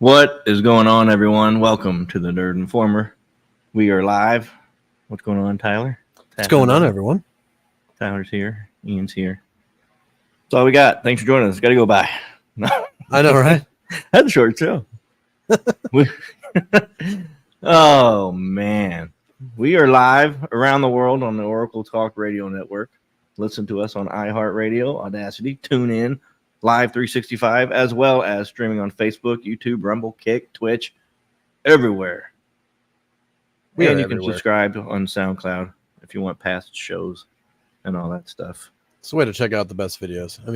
What is going on, everyone? Welcome to the Nerd Informer. We are live. What's going on, Tyler? What's going on, everyone? Tyler's here. Ian's here. That's all we got. Thanks for joining us. Got to go by. I know, right? That's a short show. Oh, man. We are live around the world on the Oracle Talk Radio Network. Listen to us on iHeartRadio, Audacity, TuneIn, Live 365, as well as streaming on Facebook, YouTube, Rumble, Kick, Twitch, everywhere. And you can subscribe on SoundCloud if you want past shows and all that stuff. It's a way to check out the best videos. I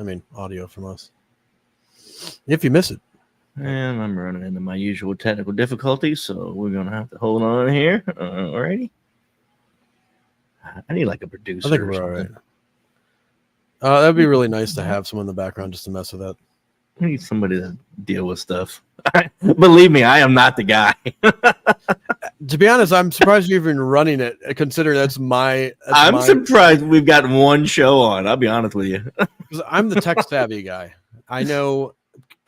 mean, audio from us. If you miss it. And I'm running into my usual technical difficulties, so we're going to have to hold on here. Alrighty. I need like a producer. I think we're all right. That'd be really nice to have someone in the background just to mess with that. I need somebody to deal with stuff. Believe me, I am not the guy. To be honest, I'm surprised you're even running it, considering I'm surprised we've got one show on. I'll be honest with you. Because I'm the tech savvy guy. I know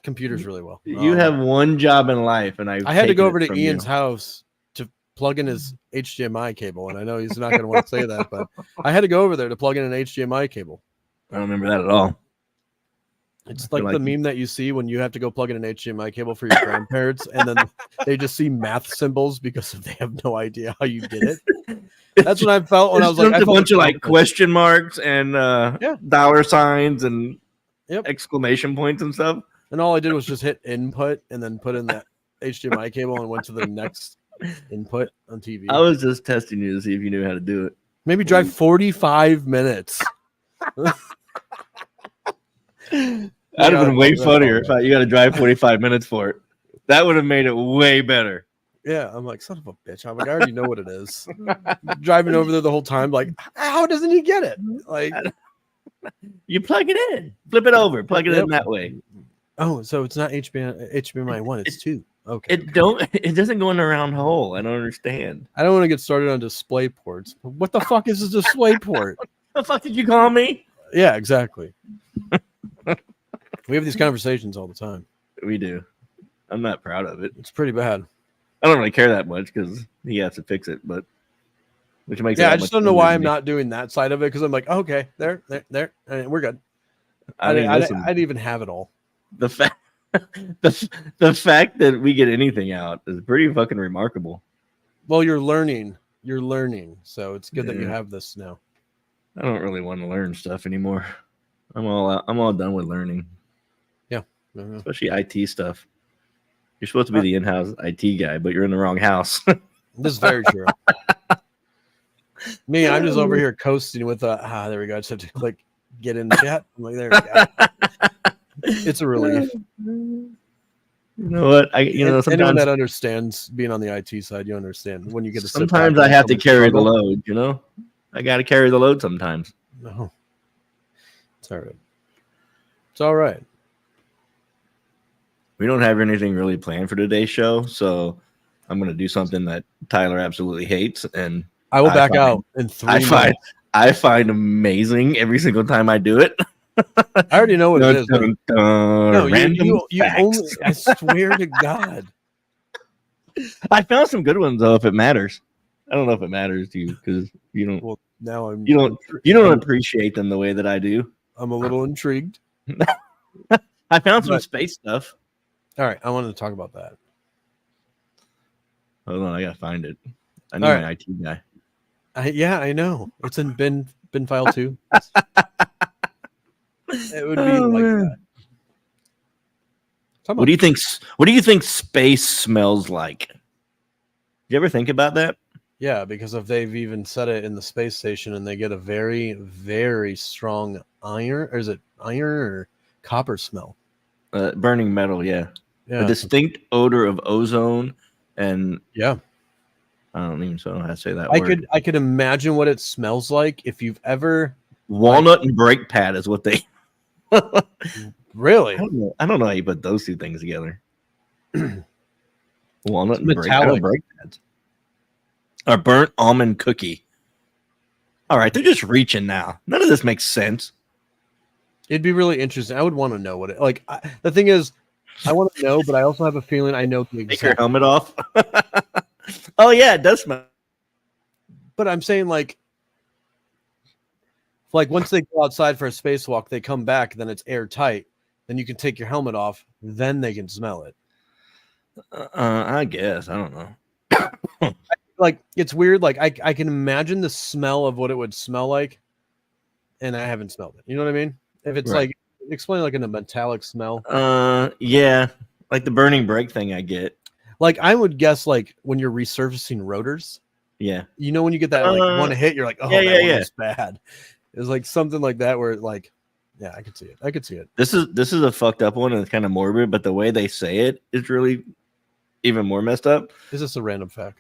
computers really well. You have one job in life, and I had to go over to Ian's house to plug in his HDMI cable, and I know he's not going to want to say that, but I had to go over there to plug in an HDMI cable. I don't remember that at all. It's like the meme that you see when you have to go plug in an HDMI cable for your grandparents, and then they just see math symbols because they have no idea how you did it. That's what I felt when I was like, a bunch of like question marks and dollar signs and exclamation points and stuff. And all I did was just hit input and then put in that HDMI cable and went to the next input on TV. I was just testing you to see if you knew how to do it. Maybe drive 45 minutes. That'd have been way funnier if you got to drive 45 minutes for it. That would have made it way better. Yeah, I'm like, son of a bitch. I'm like, I already know what it is. Driving over there the whole time, like, how doesn't he get it? Like, you plug it in, flip it over, plug it in that way. Oh, so it's not HDMI 1, it's 2. Okay. It doesn't go in a round hole. I don't understand. I don't want to get started on display ports. What the fuck is a display port? The fuck did you call me? Yeah, exactly. We have these conversations all the time. We do. I'm not proud of it. It's pretty bad. I don't really care that much because he has to fix it, but which makes I just don't know why I'm not doing that side of it because I'm like, okay, there, and we're good. I didn't even have it all. The fact the fact that we get anything out is pretty fucking remarkable. Well, you're learning, so it's good that you have this now. I don't really want to learn stuff anymore. I'm all done with learning. Yeah. Especially IT stuff. You're supposed to be the in-house IT guy, but you're in the wrong house. This is very true. Me, I'm just over here coasting with there we go. I just have to click get in the chat. I'm like, there we go. It's a relief. You know what? Sometimes anyone that understands being on the IT side, you understand when you get to sometimes I have to carry the load, I got to carry the load sometimes. No. It's all right. It's all right. We don't have anything really planned for today's show, so I'm going to do something that Tyler absolutely hates, and I will back out in 3 minutes. I find amazing every single time I do it. I already know what it is. No, you only. I swear to God. I found some good ones though. If it matters, I don't know if it matters to you because you don't. Well, now you don't appreciate them the way that I do. I'm a little intrigued. I found some space stuff. All right, I wanted to talk about that. Hold on, I gotta find it. I need an IT guy. Yeah, I know. It's in bin file 2. It would be like that. What do you think? What do you think space smells like? You ever think about that? Yeah, because if they've even said it in the space station, and they get a very, very strong iron, or is it iron or copper smell? Burning metal, yeah. A distinct odor of ozone, and I don't even know how to say that word. I could imagine what it smells like if you've ever walnut and brake pad is what they. Really? I don't know how you put those two things together. Walnut and brake pads. A burnt almond cookie. All right, they're just reaching now. None of this makes sense. It'd be really interesting. I would want to know what it like. The thing is, I want to know, but I also have a feeling I know the Take your exact. helmet off. Oh yeah, it does smell. But I'm saying like once they go outside for a spacewalk, they come back, then it's airtight. Then you can take your helmet off, then they can smell it. I guess I don't know. Like it's weird. Like I can imagine the smell of what it would smell like, and I haven't smelled it. You know what I mean? If it's Right. like explain like in a metallic smell. Yeah, like the burning brake thing. I get. Like I would guess like when you're resurfacing rotors, Yeah. you know when you get that like one hit, you're like, oh, yeah, that one yeah. was bad. It's like something like that where like, yeah, I could see it. I could see it. This is a fucked up one and it's kind of morbid, but the way they say it is really even more messed up. Is this a random fact?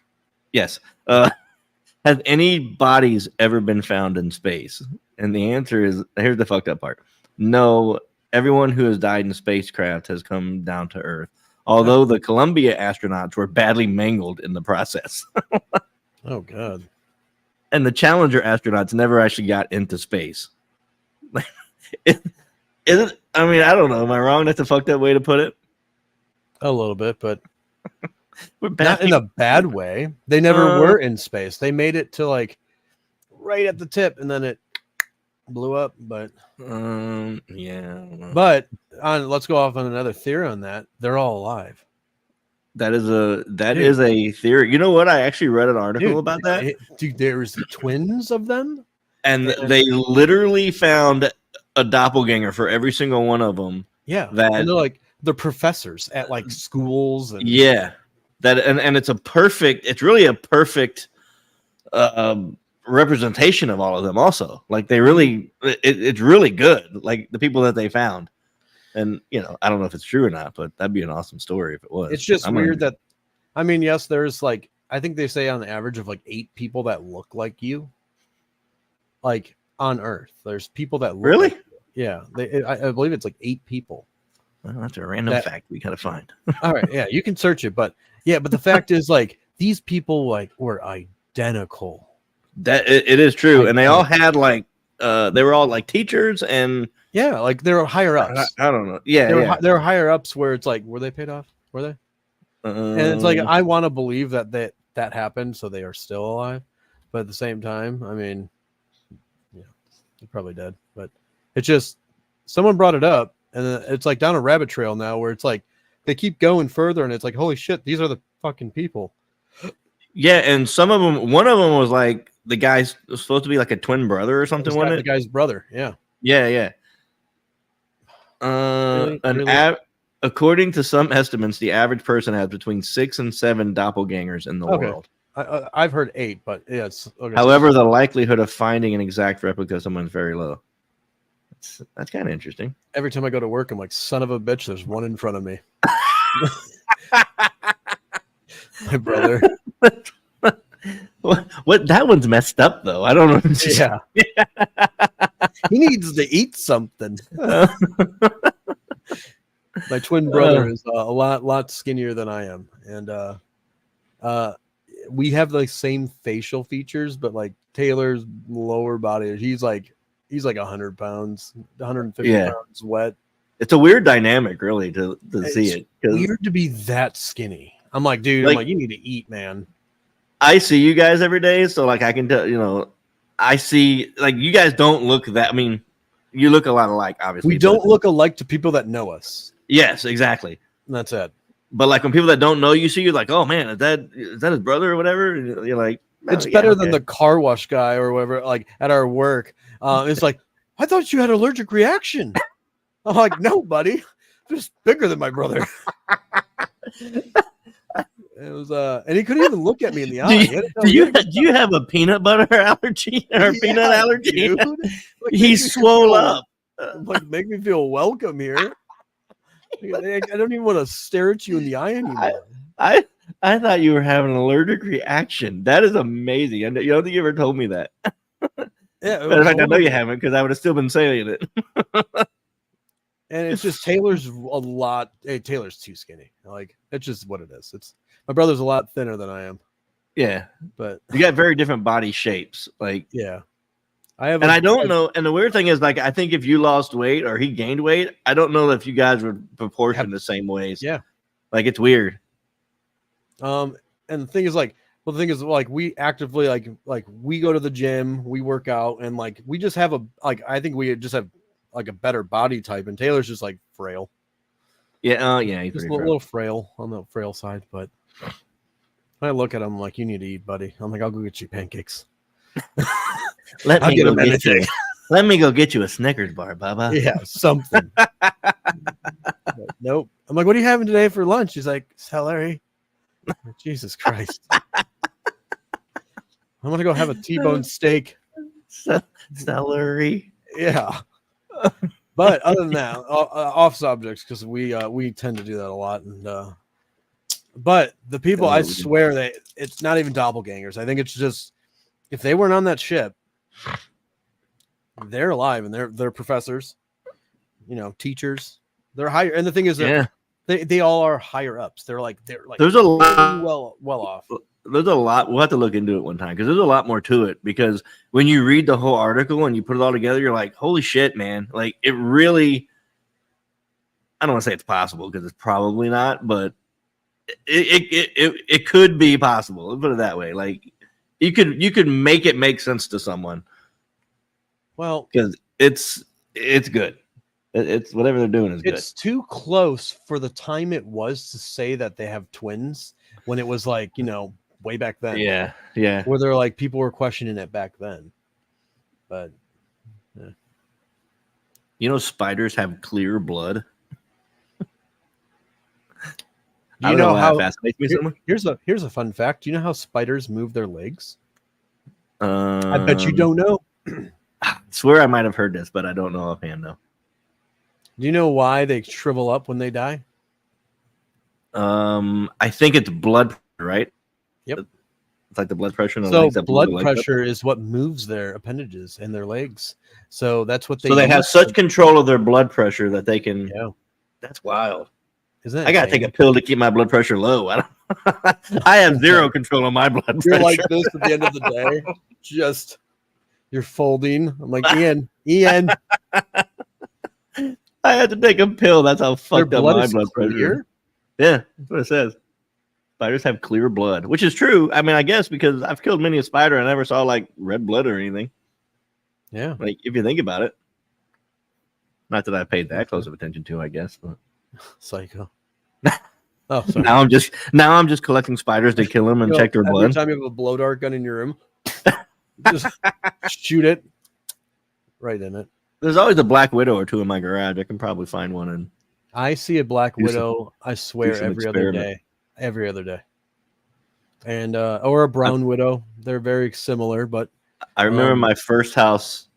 Yes. Has any bodies ever been found in space? And the answer is, here's the fucked up part. No, everyone who has died in spacecraft has come down to Earth. Although the Columbia astronauts were badly mangled in the process. Oh god. And the Challenger astronauts never actually got into space. Is it? I mean, I don't know. Am I wrong? That's a fucked up way to put it. A little bit, but We're not in a bad way. They never were in space. They made it to like right at the tip, and then it blew up. But yeah. but let's go off on another theory on that. They're all alive. That is a theory. You know what? I actually read an article about that. Dude, there's twins of them, and they literally found a doppelganger for every single one of them. Yeah, that and they're like the professors at like schools, and yeah, that and it's a perfect. It's really a perfect representation of all of them. Also, like they really, it's really good. Like the people that they found. And, you know, I don't know if it's true or not, but that'd be an awesome story if it was. It's just weird that, I mean, yes, there's like, I think they say on the average of like 8 people that look like you. Like on Earth, there's people that look really? Like you. Yeah. I believe it's like 8 people. Well, that's a random fact we gotta find. All right. Yeah. You can search it. But yeah, but the fact is like these people like were identical. That it is true. And they all had like, they were all like teachers and. Yeah, like they were higher ups. I don't know. Yeah, they were higher ups where it's like, were they paid off? Were they? And it's like I want to believe that happened, so they are still alive. But at the same time, I mean, yeah, they're probably dead. But it's just someone brought it up, and it's like down a rabbit trail now where it's like they keep going further, and it's like, holy shit, these are the fucking people. Yeah, and some of them, one of them was like the guy's supposed to be like a twin brother or something. Wasn't it? The guy's brother. Yeah. Yeah. According to some estimates, the average person has between 6 and 7 doppelgangers in the world. I've heard 8, but yeah. Okay. However, the likelihood of finding an exact replica of someone is very low. That's kind of interesting. Every time I go to work, I'm like, son of a bitch, there's one in front of me. My brother. What? That one's messed up, though. I don't know. Yeah. He needs to eat something. My twin brother is a lot skinnier than I am, and we have the same facial features, but like Taylor's lower body, he's like 100 pounds, 150 pounds wet. It's a weird dynamic, really, to see it. It's weird to be that skinny. I'm like, dude, I'm like, you need to eat, man. I see you guys every day, so like I can tell, you know, I see like you guys don't look that. I mean, you look a lot alike, obviously. We don't look alike to people that know us. Yes, exactly. That's it. But like when people that don't know you see you, like, oh man, is that his brother or whatever? You're like, oh, it's better than the car wash guy or whatever. Like at our work, it's like, I thought you had an allergic reaction. I'm like, no, buddy, just bigger than my brother. It was and he couldn't even look at me in the eye. Do you have a peanut butter allergy or peanut allergy? Like, he's swole up. Like, make me feel welcome here. I don't even want to stare at you in the eye anymore. I thought you were having an allergic reaction. That is amazing. You don't think you ever told me that. Yeah, in fact, I know you haven't because I would have still been saying it. And it's just Taylor's a lot. Hey, Taylor's too skinny. Like it's just what it is. It's my brother's a lot thinner than I am. Yeah, but you got very different body shapes. Like yeah, And I don't know. And the weird thing is, like, I think if you lost weight or he gained weight, I don't know if you guys would proportion the same ways. Yeah. Like, it's weird. And the thing is, like, well, the thing is, like, we actively, like we go to the gym, we work out, and like we just have I think we just have like a better body type, and Taylor's just like frail. Yeah, he's just a little frail on the frail side. But when I look at him, I'm like, you need to eat, buddy. I'm like, I'll go get you pancakes. Let me go get you a Snickers bar, Baba. Yeah, something. Nope. I'm like, what are you having today for lunch? He's like, celery. Jesus Christ. I'm gonna go have a T-bone steak. Celery. Yeah. But other than that, off subjects, because we tend to do that a lot. And but the people, I swear that it's not even doppelgangers. I think it's just if they weren't on that ship, they're alive and they're professors, teachers. They're higher, and the thing is, they all are higher ups. They're like there's a lot well off. There's a lot. We'll have to look into it one time because there's a lot more to it. Because when you read the whole article and you put it all together, you're like, holy shit, man! Like it really. I don't want to say it's possible because it's probably not, but it could be possible. Let's put it that way. Like you could make it make sense to someone. Well, because it's good. It's whatever they're doing is good. It's too close for the time it was to say that they have twins when it was like, way back then. Yeah. Where they're like, people were questioning it back then. But, yeah. Spiders have clear blood. You know how fascinates me so much? Here's a fun fact. Do you know how spiders move their legs? I bet you don't know. I swear I might have heard this, but I don't know offhand though. Do you know why they shrivel up when they die? I think it's blood pressure, right? Yep. It's like the blood pressure. So blood pressure is what moves their appendages and their legs. So that's what they. So they have such control of their blood pressure that they can. Yeah. That's wild. Isn't it? I gotta take a pill to keep my blood pressure low. I have zero control of my blood pressure. You're like this at the end of the day. Just you're folding. I'm like Ian. I had to take a pill. That's how fucked up my blood pressure. Yeah, that's what it says. Spiders have clear blood, which is true. I mean, I guess because I've killed many a spider, I never saw like red blood or anything. Yeah, like if you think about it. Not that I paid that close of attention to, I guess. But. Psycho. Oh, sorry. Now I'm just collecting spiders to kill them and check their blood. Every time you have a blow dart gun in your room, just shoot it right in it. There's always a black widow or two in my garage. I can probably find one. And I see a black widow. I swear every other day, and or a brown widow. They're very similar, but I remember my first house.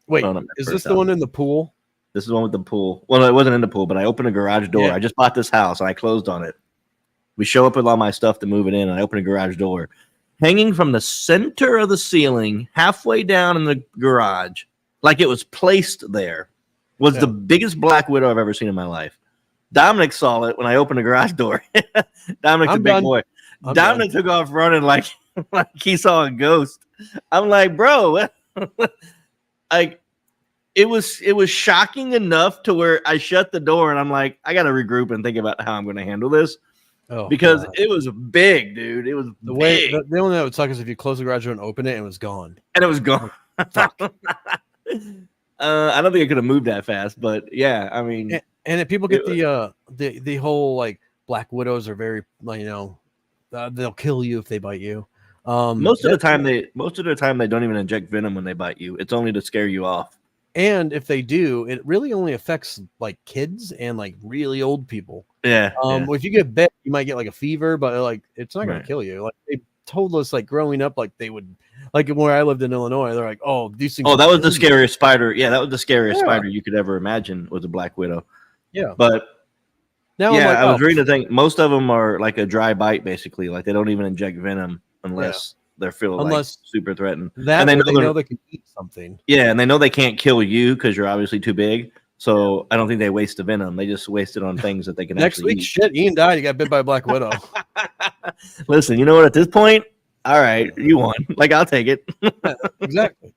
Wait, is this the one in the pool? This is the one with the pool. Well, it wasn't in the pool, but I opened a garage door. Yeah. I just bought this house and I closed on it. We show up with all my stuff to move it in, and I open a garage door. Hanging from the center of the ceiling, halfway down in the garage, like it was placed there, was the biggest black widow I've ever seen in my life. Dominic saw it when I opened the garage door. Dominic's a big boy. Dominic took off running like he saw a ghost. I'm like, bro, like it was shocking enough to where I shut the door and I'm like, I got to regroup and think about how I'm going to handle this. Oh, because God. It was big, dude. It was the way. The only thing that would suck is if you close the garage door and open it and it was gone. And it was gone. Fuck. I don't think I could have moved that fast, but yeah, I mean, and if people get the whole like black widows are very they'll kill you if they bite you. Most of the time they don't even inject venom when they bite you. It's only to scare you off. And if they do, it really only affects like kids and like really old people. Yeah. If you get bit, you might get like a fever, but like it's not gonna kill you. Like they told us like growing up, like they would like where I lived in Illinois, they're like, oh, these things. Oh, that was the scariest spider. Yeah, that was the scariest spider you could ever imagine was a black widow. Yeah. But now I was reading the thing. Most of them are like a dry bite, basically. Like they don't even inject venom unless they're like super threatened. That and they know they can eat something. Yeah, and they know they can't kill you because you're obviously too big. So I don't think they waste the venom. They just waste it on things that they can Next actually week, eat. Shit, Ian died. He got bit by a black widow. Listen, you know what? At this point, all right, you won. Like, I'll take it. Exactly.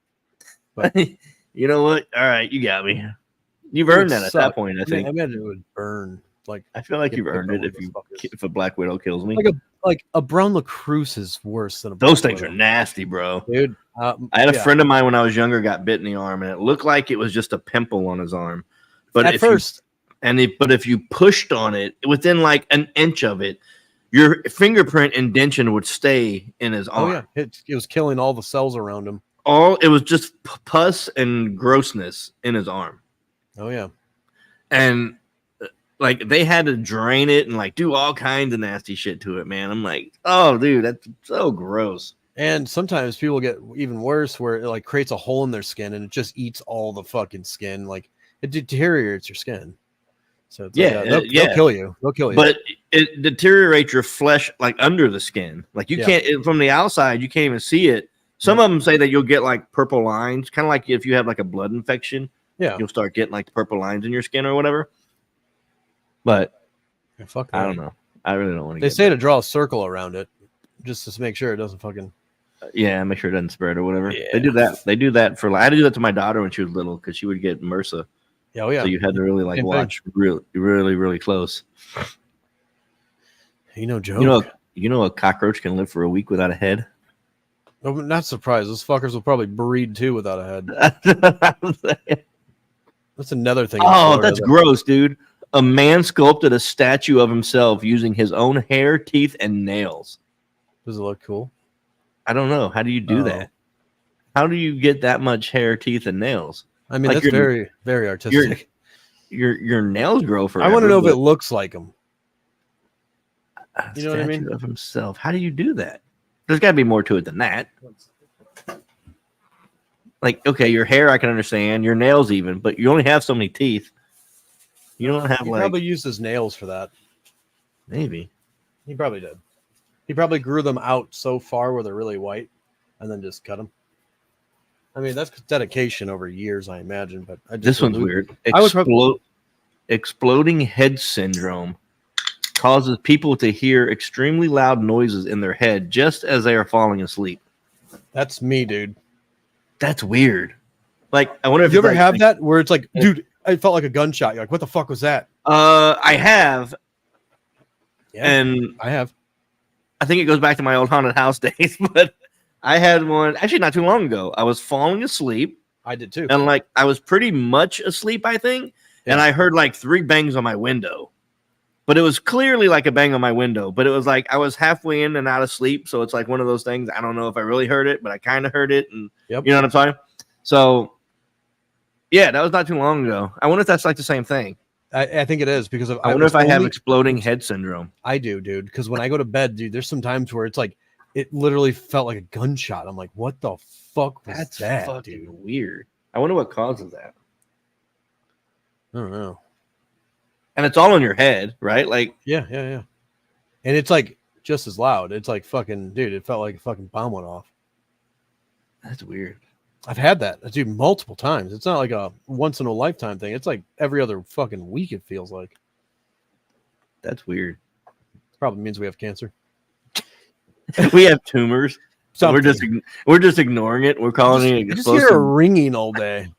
But you know what? All right, you got me. You've earned that at that point, I think. I imagine it would burn. Like I feel like you've earned it if a Black Widow kills me. Like a brown lacrosse is worse than a Those Black things Widow. are nasty, bro. Dude. I had a friend of mine when I was younger got bit in the arm, and it looked like it was just a pimple on his arm. But at first, if you pushed on it within like an inch of it, your fingerprint indention would stay in his arm. Oh yeah, it was killing all the cells around him. It was just pus and grossness in his arm. Oh yeah, and like they had to drain it and like do all kinds of nasty shit to it, man. I'm like, oh dude, that's so gross. And sometimes people get even worse where it like creates a hole in their skin and it just eats all the fucking skin. Like it deteriorates your skin. So it's they'll kill you. They'll kill you. But it deteriorates your flesh like under the skin. Like you can't from the outside, you can't even see it. Some of them say that you'll get like purple lines, kind of like if you have like a blood infection. Yeah, you'll start getting like purple lines in your skin or whatever. But I don't know. I really don't want to. They say to draw a circle around it just to make sure it doesn't fucking. Yeah, make sure it doesn't spread or whatever. Yeah. They do that. They do that for. I had to do that to my daughter when she was little because she would get MRSA. Yeah, oh yeah. So you had to really like watch really close. Joke. You know, a cockroach can live for a week without a head. I'm not surprised. Those fuckers will probably breed too without a head. That's another thing. Oh, that's gross, dude. A man sculpted a statue of himself using his own hair, teeth, and nails. Does it look cool? I don't know. How do you do that? How do you get that much hair, teeth, and nails? I mean, like that's very, very artistic. Your nails grow forever. I want to know if it looks like him. You know what I mean? Of himself. How do you do that? There's got to be more to it than that. Like, okay, your hair I can understand, your nails even, but you only have so many teeth. You don't have he probably used his nails for that. Maybe. He probably did. He probably grew them out so far where they're really white and then just cut them. I mean, that's dedication over years, I imagine. But this one's weird. Exploding head syndrome causes people to hear extremely loud noises in their head just as they are falling asleep. That's me, dude. That's weird. Like, I wonder if you ever have that where it's like, dude, I felt like a gunshot. You're like, what the fuck was that? I have. Yeah, and I have. I think it goes back to my old haunted house days, but I had one actually not too long ago. I was falling asleep. I did too. And like I was pretty much asleep, I think. Yeah. And I heard like 3 bangs on my window. But it was clearly like a bang on my window. But it was like I was halfway in and out of sleep. So it's like one of those things. I don't know if I really heard it, but I kind of heard it. And you know what I'm saying? So yeah, that was not too long ago. I wonder if that's like the same thing. I think it is because of. I wonder if I have exploding head syndrome. I do, dude. Because when I go to bed, dude, there's some times where it's like it literally felt like a gunshot. I'm like, what the fuck was That's that? Fucking dude? Weird. I wonder what causes that. I don't know. And it's all in your head, right? Like yeah. And it's like just as loud. It's like fucking, dude. It felt like a fucking bomb went off. That's weird. I've had that, dude, multiple times. It's not like a once in a lifetime thing. It's like every other fucking week. It feels like. That's weird. Probably means we have cancer. We have tumors. So we're just ignoring it. We're calling it. Just hear a ringing all day.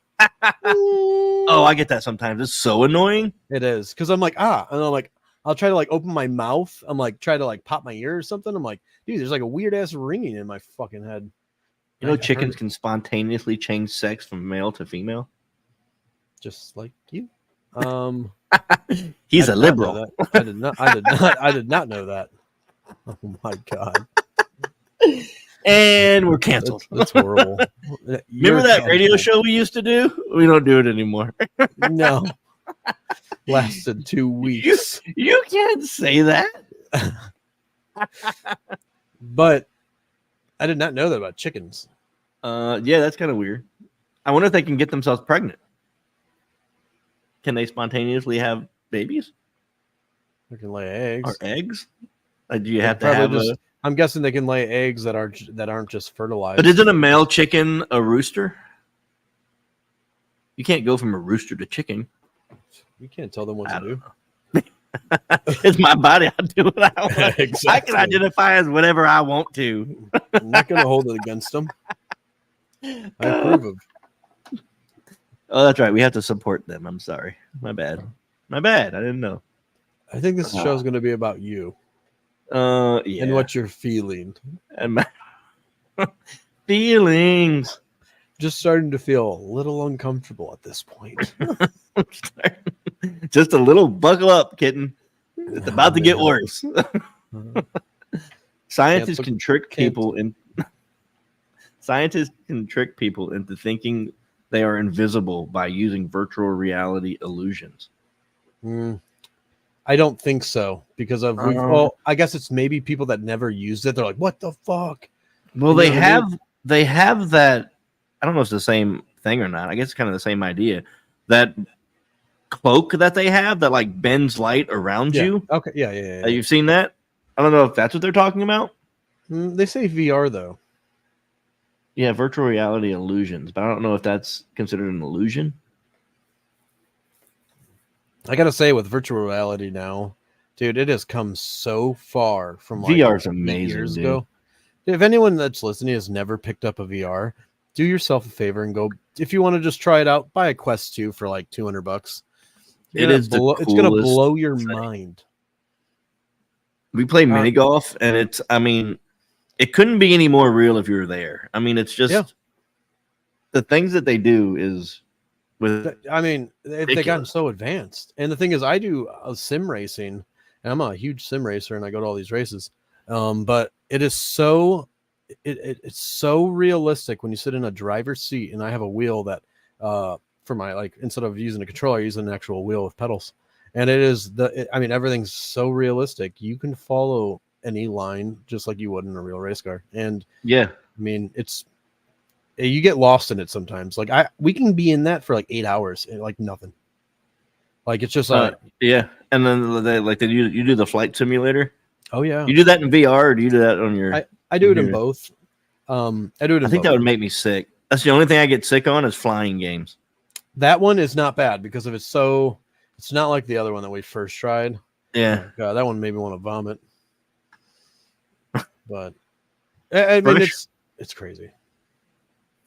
Oh, I get that sometimes. It's so annoying. It is because I'm like and I'm like I'll try to like open my mouth. I'm like try to like pop my ear or something. I'm like, dude, there's like a weird ass ringing in my fucking head. You know, chickens can spontaneously change sex from male to female. Just like you. He's a liberal. I did not know that. Oh my god. And we're canceled. That's horrible. Remember that radio show we used to do? We don't do it anymore. No. Lasted 2 weeks. You can't say that. But I did not know that about chickens. Yeah, that's kind of weird. I wonder if they can get themselves pregnant. Can they spontaneously have babies? They can lay eggs. Or eggs? Do you have to have I'm guessing they can lay eggs that aren't just fertilized. But isn't a male chicken a rooster? You can't go from a rooster to chicken. You can't tell them what to do. It's my body. I'll do what I want. Exactly. I can identify as whatever I want to. I'm not going to hold it against them. I approve of. Oh, that's right. We have to support them. I'm sorry. My bad. I didn't know. I think this show is going to be about you. Yeah. And what you're feeling. And my feelings. Just starting to feel a little uncomfortable at this point. Just a little buckle up, kitten. It's about to get worse. Scientists can trick people into thinking they are invisible by using virtual reality illusions. I don't think so because of well, I guess it's maybe people that never used it. They're like, "What the fuck?" Well, they have that. I don't know if it's the same thing or not. I guess it's kind of the same idea. That cloak that they have that like bends light around you. Okay, yeah. You've seen that? I don't know if that's what they're talking about. They say VR though. Yeah, virtual reality illusions, but I don't know if that's considered an illusion. I gotta say, with virtual reality now, dude, it has come so far from like VR's amazing, years dude. ago. If anyone that's listening has never picked up a VR, do yourself a favor and go. If you want to just try it out, buy a Quest 2 for like $200. It's gonna blow your mind. We play mini golf, and it's. I mean, it couldn't be any more real if you were there. I mean, it's just the things that they do is. I mean, they've gotten so advanced. And the thing is, I do sim racing, and I'm a huge sim racer, and I go to all these races. But it is so it's so realistic when you sit in a driver's seat, and I have a wheel that for my like instead of using a controller, I use an actual wheel with pedals. And it is I mean, everything's so realistic. You can follow any line just like you would in a real race car. And I mean, you get lost in it sometimes. Like we can be in that for like 8 hours and like nothing. Like it's just like and then you do the flight simulator. Oh yeah, you do that in VR or do you do that on your? I do it in both. I do it. I think that would make me sick. That's the only thing I get sick on is flying games. That one is not bad because it's not like the other one that we first tried. Yeah, God, that one made me want to vomit. But I mean, it's crazy.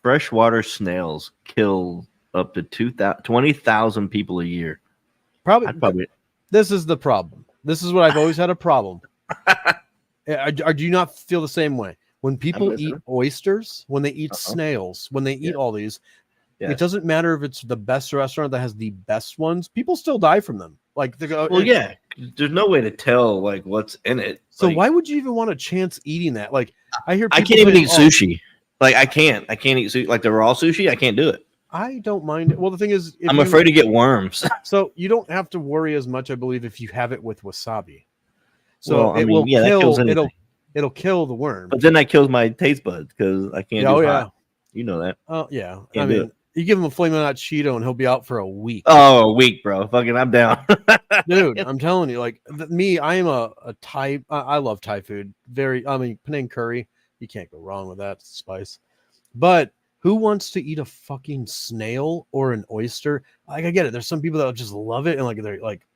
Freshwater snails kill up to 20,000 people a year. Probably. This is the problem. This is what I've always had a problem. Do you not feel the same way? When people eat oysters, when they eat snails, when they eat all these, it doesn't matter if it's the best restaurant that has the best ones. People still die from them. Like they go, there's no way to tell like what's in it. So why would you even want a chance eating that? Like I hear I can't even eat sushi. Like I can't eat sushi. Like the raw sushi, I can't do it. I don't mind it. Well, the thing is, I'm afraid to get worms. So you don't have to worry as much, I believe, if you have it with wasabi. So it'll kill the worm. But then that kills my taste buds because I can't. Do hot. You know that. Oh yeah. I mean, you give him a Flamin' Hot Cheeto and he'll be out for a week. Oh, a week, bro. Fucking, I'm down. Dude, I'm telling you, like me, I am a Thai. I love Thai food. Penang curry. You can't go wrong with that spice. But who wants to eat a fucking snail or an oyster? Like I get it. There's some people that just love it and like they're like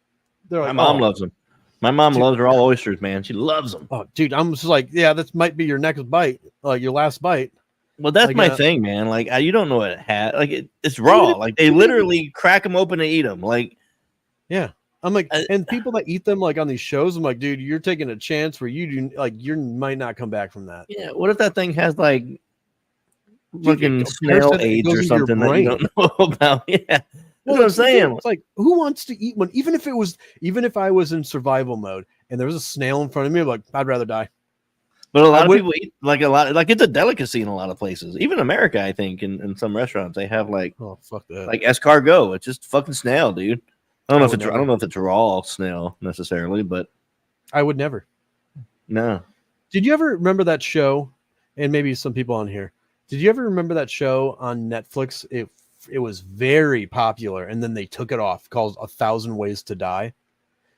my mom loves them. My mom loves her all oysters, man. She loves them. Oh, dude, I'm just like, yeah, that might be your next bite, like your last bite. Well, that's my thing, man. Like, you don't know what it had. Like, it's raw. Like, they literally crack them open and eat them. Like, yeah. I'm like, and people that eat them, like on these shows, I'm like, dude, you're taking a chance where you might not come back from that. Yeah. What if that thing has like fucking snail AIDS or something that you don't know about? Yeah. That's what I'm saying. It's like, who wants to eat one? Even if I was in survival mode and there was a snail in front of me, I'm like, I'd rather die. But a lot of people eat like it's a delicacy in a lot of places. Even America, I think, in some restaurants, they have like fuck that. Like escargot. It's just fucking snail, dude. I don't know if it's raw snail necessarily, but I would never. No. Did you ever remember that show? And maybe some people on here. Did you ever remember that show on Netflix? It was very popular, and then they took it off, called 1,000 Ways to Die.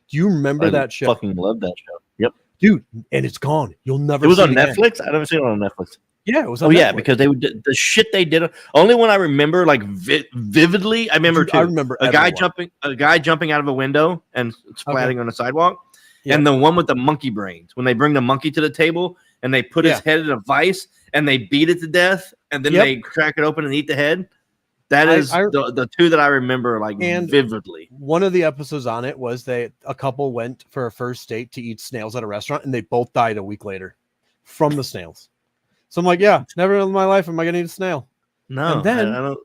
Do you remember that show? I fucking love that show. Yep. Dude, and it's gone. You'll never. It was on Netflix. Netflix. I never seen it on Netflix. Yeah, it was. On Netflix. Yeah, because they would the shit they did. Only one I remember like vividly. I remember. I remember a guy jumping out of a window and splatting on the sidewalk, and the one with the monkey brains. When they bring the monkey to the table and they put his head in a vice and they beat it to death, and then they crack it open and eat the head. That is the two that I remember like vividly. One of the episodes on it was a couple went for a first date to eat snails at a restaurant, and they both died a week later from the snails. So I'm like, yeah, never in my life am I gonna eat a snail. No, and then I don't.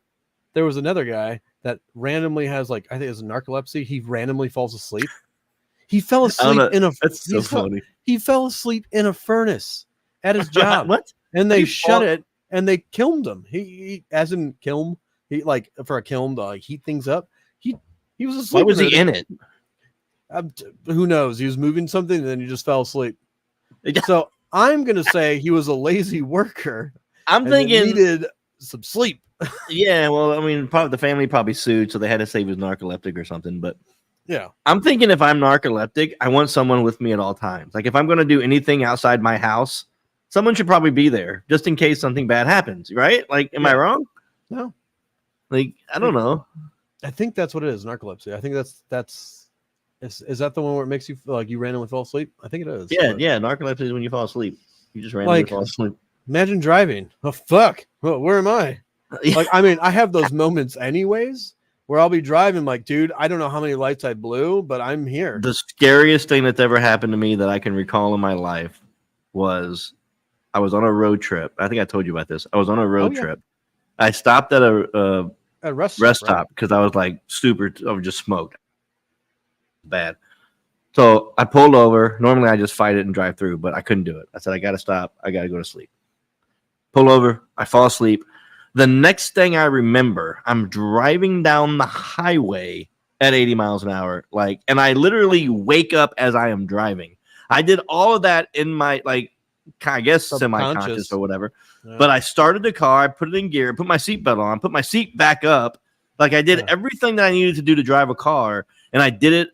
There was another guy that randomly has I think it's narcolepsy. He randomly falls asleep. He fell asleep That's so funny. He fell asleep in a furnace at his job. What? And they shut it and they kilned him. He as in kiln. He for a kiln to heat things up. He was asleep. Why was he in it? Who knows? He was moving something and then he just fell asleep. So I'm gonna say he was a lazy worker. I'm thinking needed some sleep. Yeah, well, I mean, probably the family probably sued, so they had to say he was narcoleptic or something. But yeah, I'm thinking if I'm narcoleptic, I want someone with me at all times. Like if I'm gonna do anything outside my house, someone should probably be there just in case something bad happens, right? Like, am I wrong? No. Like, I don't know. I think that's what it is, narcolepsy. I think that's is that the one where it makes you feel like you randomly fall asleep? I think it is. Yeah, narcolepsy is when you fall asleep. You just randomly fall asleep. Imagine driving. Oh fuck. Well, where am I? Like, I mean, I have those moments anyways where I'll be driving like, dude, I don't know how many lights I blew, but I'm here. The scariest thing that's ever happened to me that I can recall in my life was I was on a road trip. I think I told you about this. I was on a road trip. I stopped at a rest stop because I was like I was just smoked. Bad. So I pulled over. Normally I just fight it and drive through, but I couldn't do it. I said, I got to stop. I got to go to sleep. Pull over. I fall asleep. The next thing I remember, I'm driving down the highway at 80 miles an hour. And I literally wake up as I am driving. I did all of that in my, I guess, semi-conscious or whatever. Yeah. But I started the car, I put it in gear, put my seatbelt on, put my seat back up. Like I did everything that I needed to do to drive a car, and I did it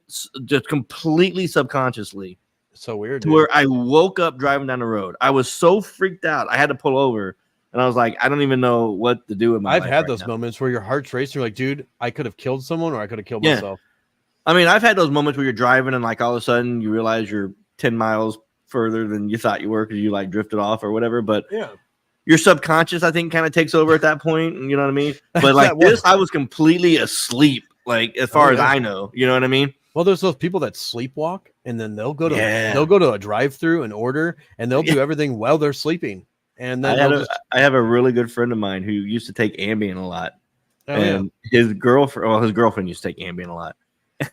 just completely subconsciously. So weird. To where I woke up driving down the road. I was so freaked out. I had to pull over, and I was like, I don't even know what to do with my life. I've had those moments where your heart's racing. You're like, dude, I could have killed someone, or I could have killed myself. I mean, I've had those moments where you're driving, and all of a sudden you realize you're 10 miles further than you thought you were because you drifted off or whatever. But your subconscious, I think, kind of takes over at that point. You know what I mean? But this, I was completely asleep. As far as I know, you know what I mean? Well, there's those people that sleepwalk, and then they'll go to a drive-through and order, and they'll do everything while they're sleeping. And then I have a really good friend of mine who used to take Ambien a lot, and his girlfriend used to take Ambien a lot.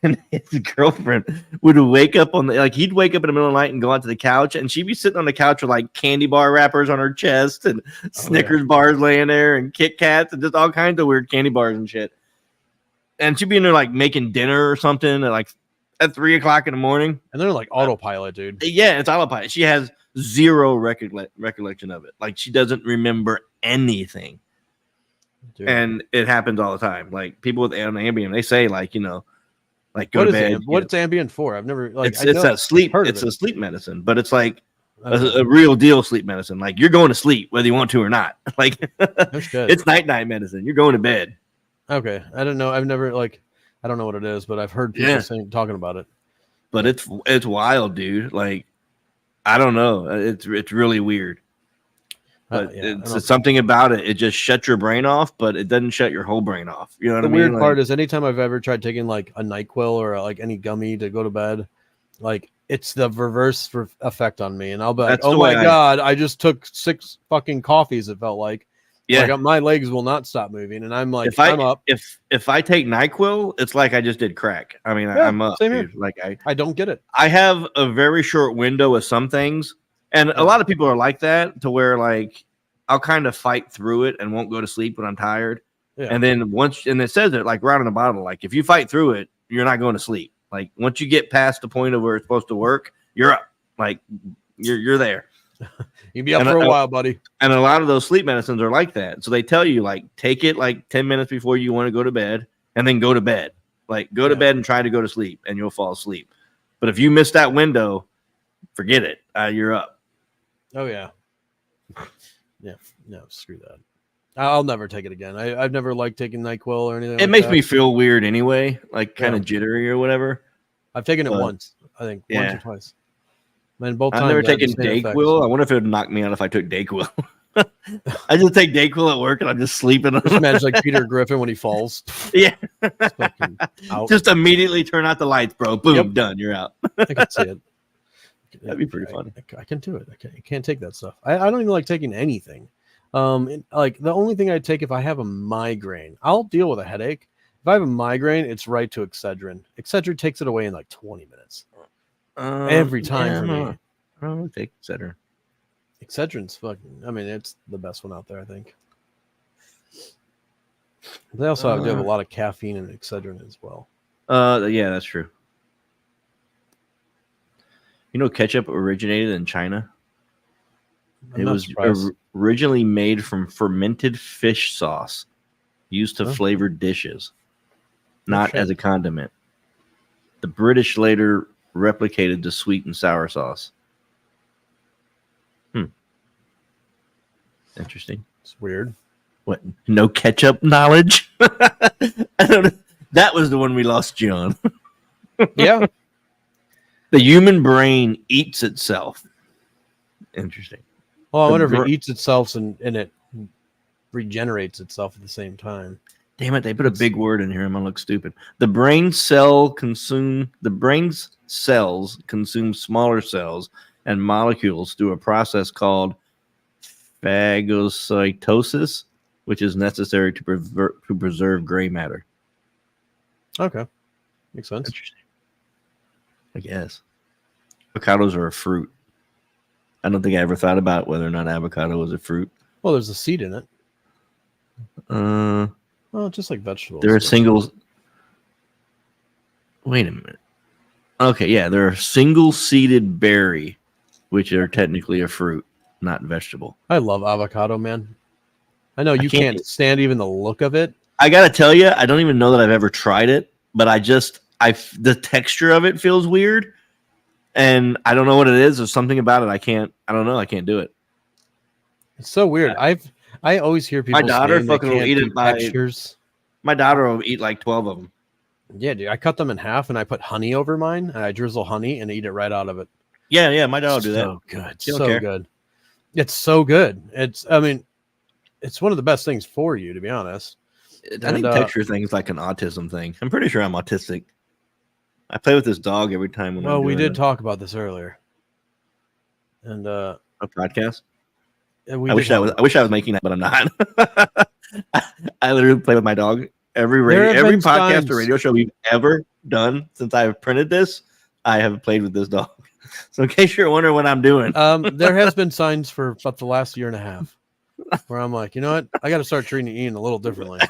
And his girlfriend would wake up he'd wake up in the middle of the night and go out to the couch, and she'd be sitting on the couch with candy bar wrappers on her chest and Snickers bars laying there and Kit Kats and just all kinds of weird candy bars and shit. And she'd be in there making dinner or something at 3 o'clock in the morning. And they're autopilot, dude. Yeah, it's autopilot. She has zero recollection of it. She doesn't remember anything. Dude. And it happens all the time. People with Ambien, they say go to bed. What's Ambien for? I've never it's a sleep. It's a sleep medicine, but it's a real deal sleep medicine. You're going to sleep whether you want to or not. It's night medicine. You're going to bed. Okay, I don't know. I've never I don't know what it is, but I've heard people talking about it. But it's wild, dude. I don't know. It's really weird. But it's something about it. It just shuts your brain off, but it doesn't shut your whole brain off. You know what I mean? The weird part is anytime I've ever tried taking a NyQuil or any gummy to go to bed, it's the reverse effect on me. And I'll be like, oh my God, I just took 6 fucking coffees. It felt like. Yeah. My legs will not stop moving. And I'm I'm up. If I take NyQuil, it's like I just did crack. I mean, I'm up. Same here. I don't get it. I have a very short window with some things. And a lot of people are like that to where I'll kind of fight through it and won't go to sleep when I'm tired. Yeah. And then it says it right on the bottle, if you fight through it, you're not going to sleep. Once you get past the point of where it's supposed to work, you're up. You're there. You'll be up for a while, buddy. And a lot of those sleep medicines are like that. So they tell you take it 10 minutes before you want to go to bed and then go to bed. Go to bed and try to go to sleep and you'll fall asleep. But if you miss that window, forget it. You're up. Oh, yeah. Yeah. No, screw that. I'll never take it again. I've never liked taking NyQuil or anything. It makes me feel weird anyway, kind of jittery or whatever. I've taken it once, I think. Once or twice. Man, both times. I've never taken Dayquil. I wonder if it would knock me out if I took Dayquil. I just take Dayquil at work and I'm just sleeping. Just imagine like Peter Griffin when he falls. Yeah. Just fucking out. Just immediately turn out the lights, bro. Boom, Yep. done. You're out. I can see it. That'd be pretty funny. I can do it. I can't take that stuff. I don't even like taking anything. Like the only thing I take if I have a migraine, I'll deal with a headache. If I have a migraine, it's right to Excedrin. Excedrin takes it away in like 20 minutes. Every time for me. I don't take Excedrin. Excedrin's fucking. I mean, it's the best one out there, I think. They also have a lot of caffeine in Excedrin as well. Yeah, that's true. You know, ketchup originated in China. It was originally made from fermented fish sauce used to flavor dishes, not as a condiment. The British later replicated the sweet and sour sauce. Interesting. It's weird. What? No ketchup knowledge? I don't know. That was the one we lost, John. Yeah. The human brain eats itself. Interesting. Well, I wonder if it eats itself and it regenerates itself at the same time. Damn it, they put a big word in here. I'm gonna look stupid. The brain's cells consume smaller cells and molecules through a process called phagocytosis, which is necessary to preserve gray matter. Okay. Makes sense. Interesting. I guess. Avocados are a fruit. I don't think I ever thought about whether or not avocado was a fruit. Well, there's a seed in it. Well, just like vegetables. There are singles. Wait a minute. Okay, yeah, they're a single-seeded berry, which are technically a fruit, not vegetable. I love avocado, man. I know you can't stand even the look of it. I gotta tell you, I don't even know that I've ever tried it, but the texture of it feels weird, and I don't know what it is. There's something about it I can't do it. It's so weird. I always hear people. My daughter fucking will eat it by textures. My daughter will eat like 12 of them. Yeah, dude. I cut them in half and I put honey over mine and I drizzle honey and eat it right out of it. Yeah, my daughter will do that. So good. So good. It's so good. It's one of the best things for you, to be honest. I think texture thing is like an autism thing. I'm pretty sure I'm autistic. I play with this dog every time. We did talk about this earlier. And a podcast. I wish I was making that, but I'm not. I literally play with my dog every podcast or radio show we've ever done since I've printed this. I have played with this dog. So in case you're wondering what I'm doing, there has been signs for about the last year and a half where I'm like, you know what? I got to start treating Ian a little differently.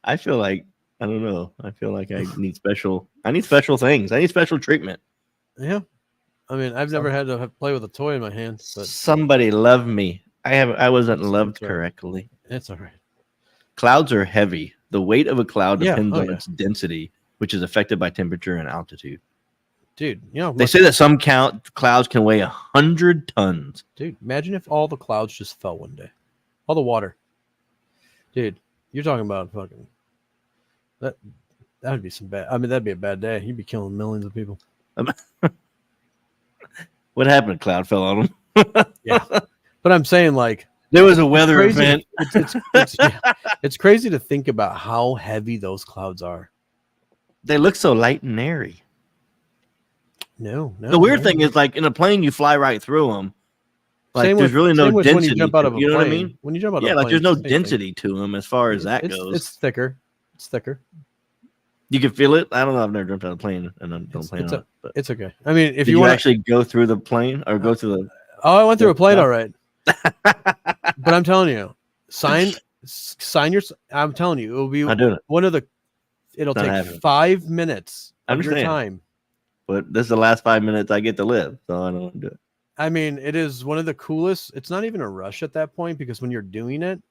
I feel like I don't know. I feel like I need special things. I need special treatment. Yeah. I mean, I've never had to play with a toy in my hand. But somebody love me. I wasn't loved correctly. It's all right. Clouds are heavy. The weight of a cloud depends on its density, which is affected by temperature and altitude. Dude, you know, they say that some clouds can weigh 100 tons. Dude, imagine if all the clouds just fell one day. All the water. Dude, you're talking about fucking that would be some bad. I mean, that'd be a bad day. You'd be killing millions of people. What happened? A cloud fell on them. Yeah. But I'm saying, like, there was a weather event. It's crazy to think about how heavy those clouds are. They look so light and airy. No. The weird thing is, like, in a plane, you fly right through them. Like, there's really no density. When you jump out of a plane. You know what I mean? When you jump out of a plane, there's no density to them as far as that goes. It's thicker. It's thicker. You can feel it. I don't know. I've never jumped out of a plane and I don't plan on it. But it's okay. I mean, if you want to actually go through the plane or go through the. Oh, I went through a plane, all right. But I'm telling you, sign your. I'm telling you, it will be one of the. It'll take 5 minutes of your time. But this is the last 5 minutes I get to live, so I don't want to do it. I mean, it is one of the coolest. It's not even a rush at that point because when you're doing it,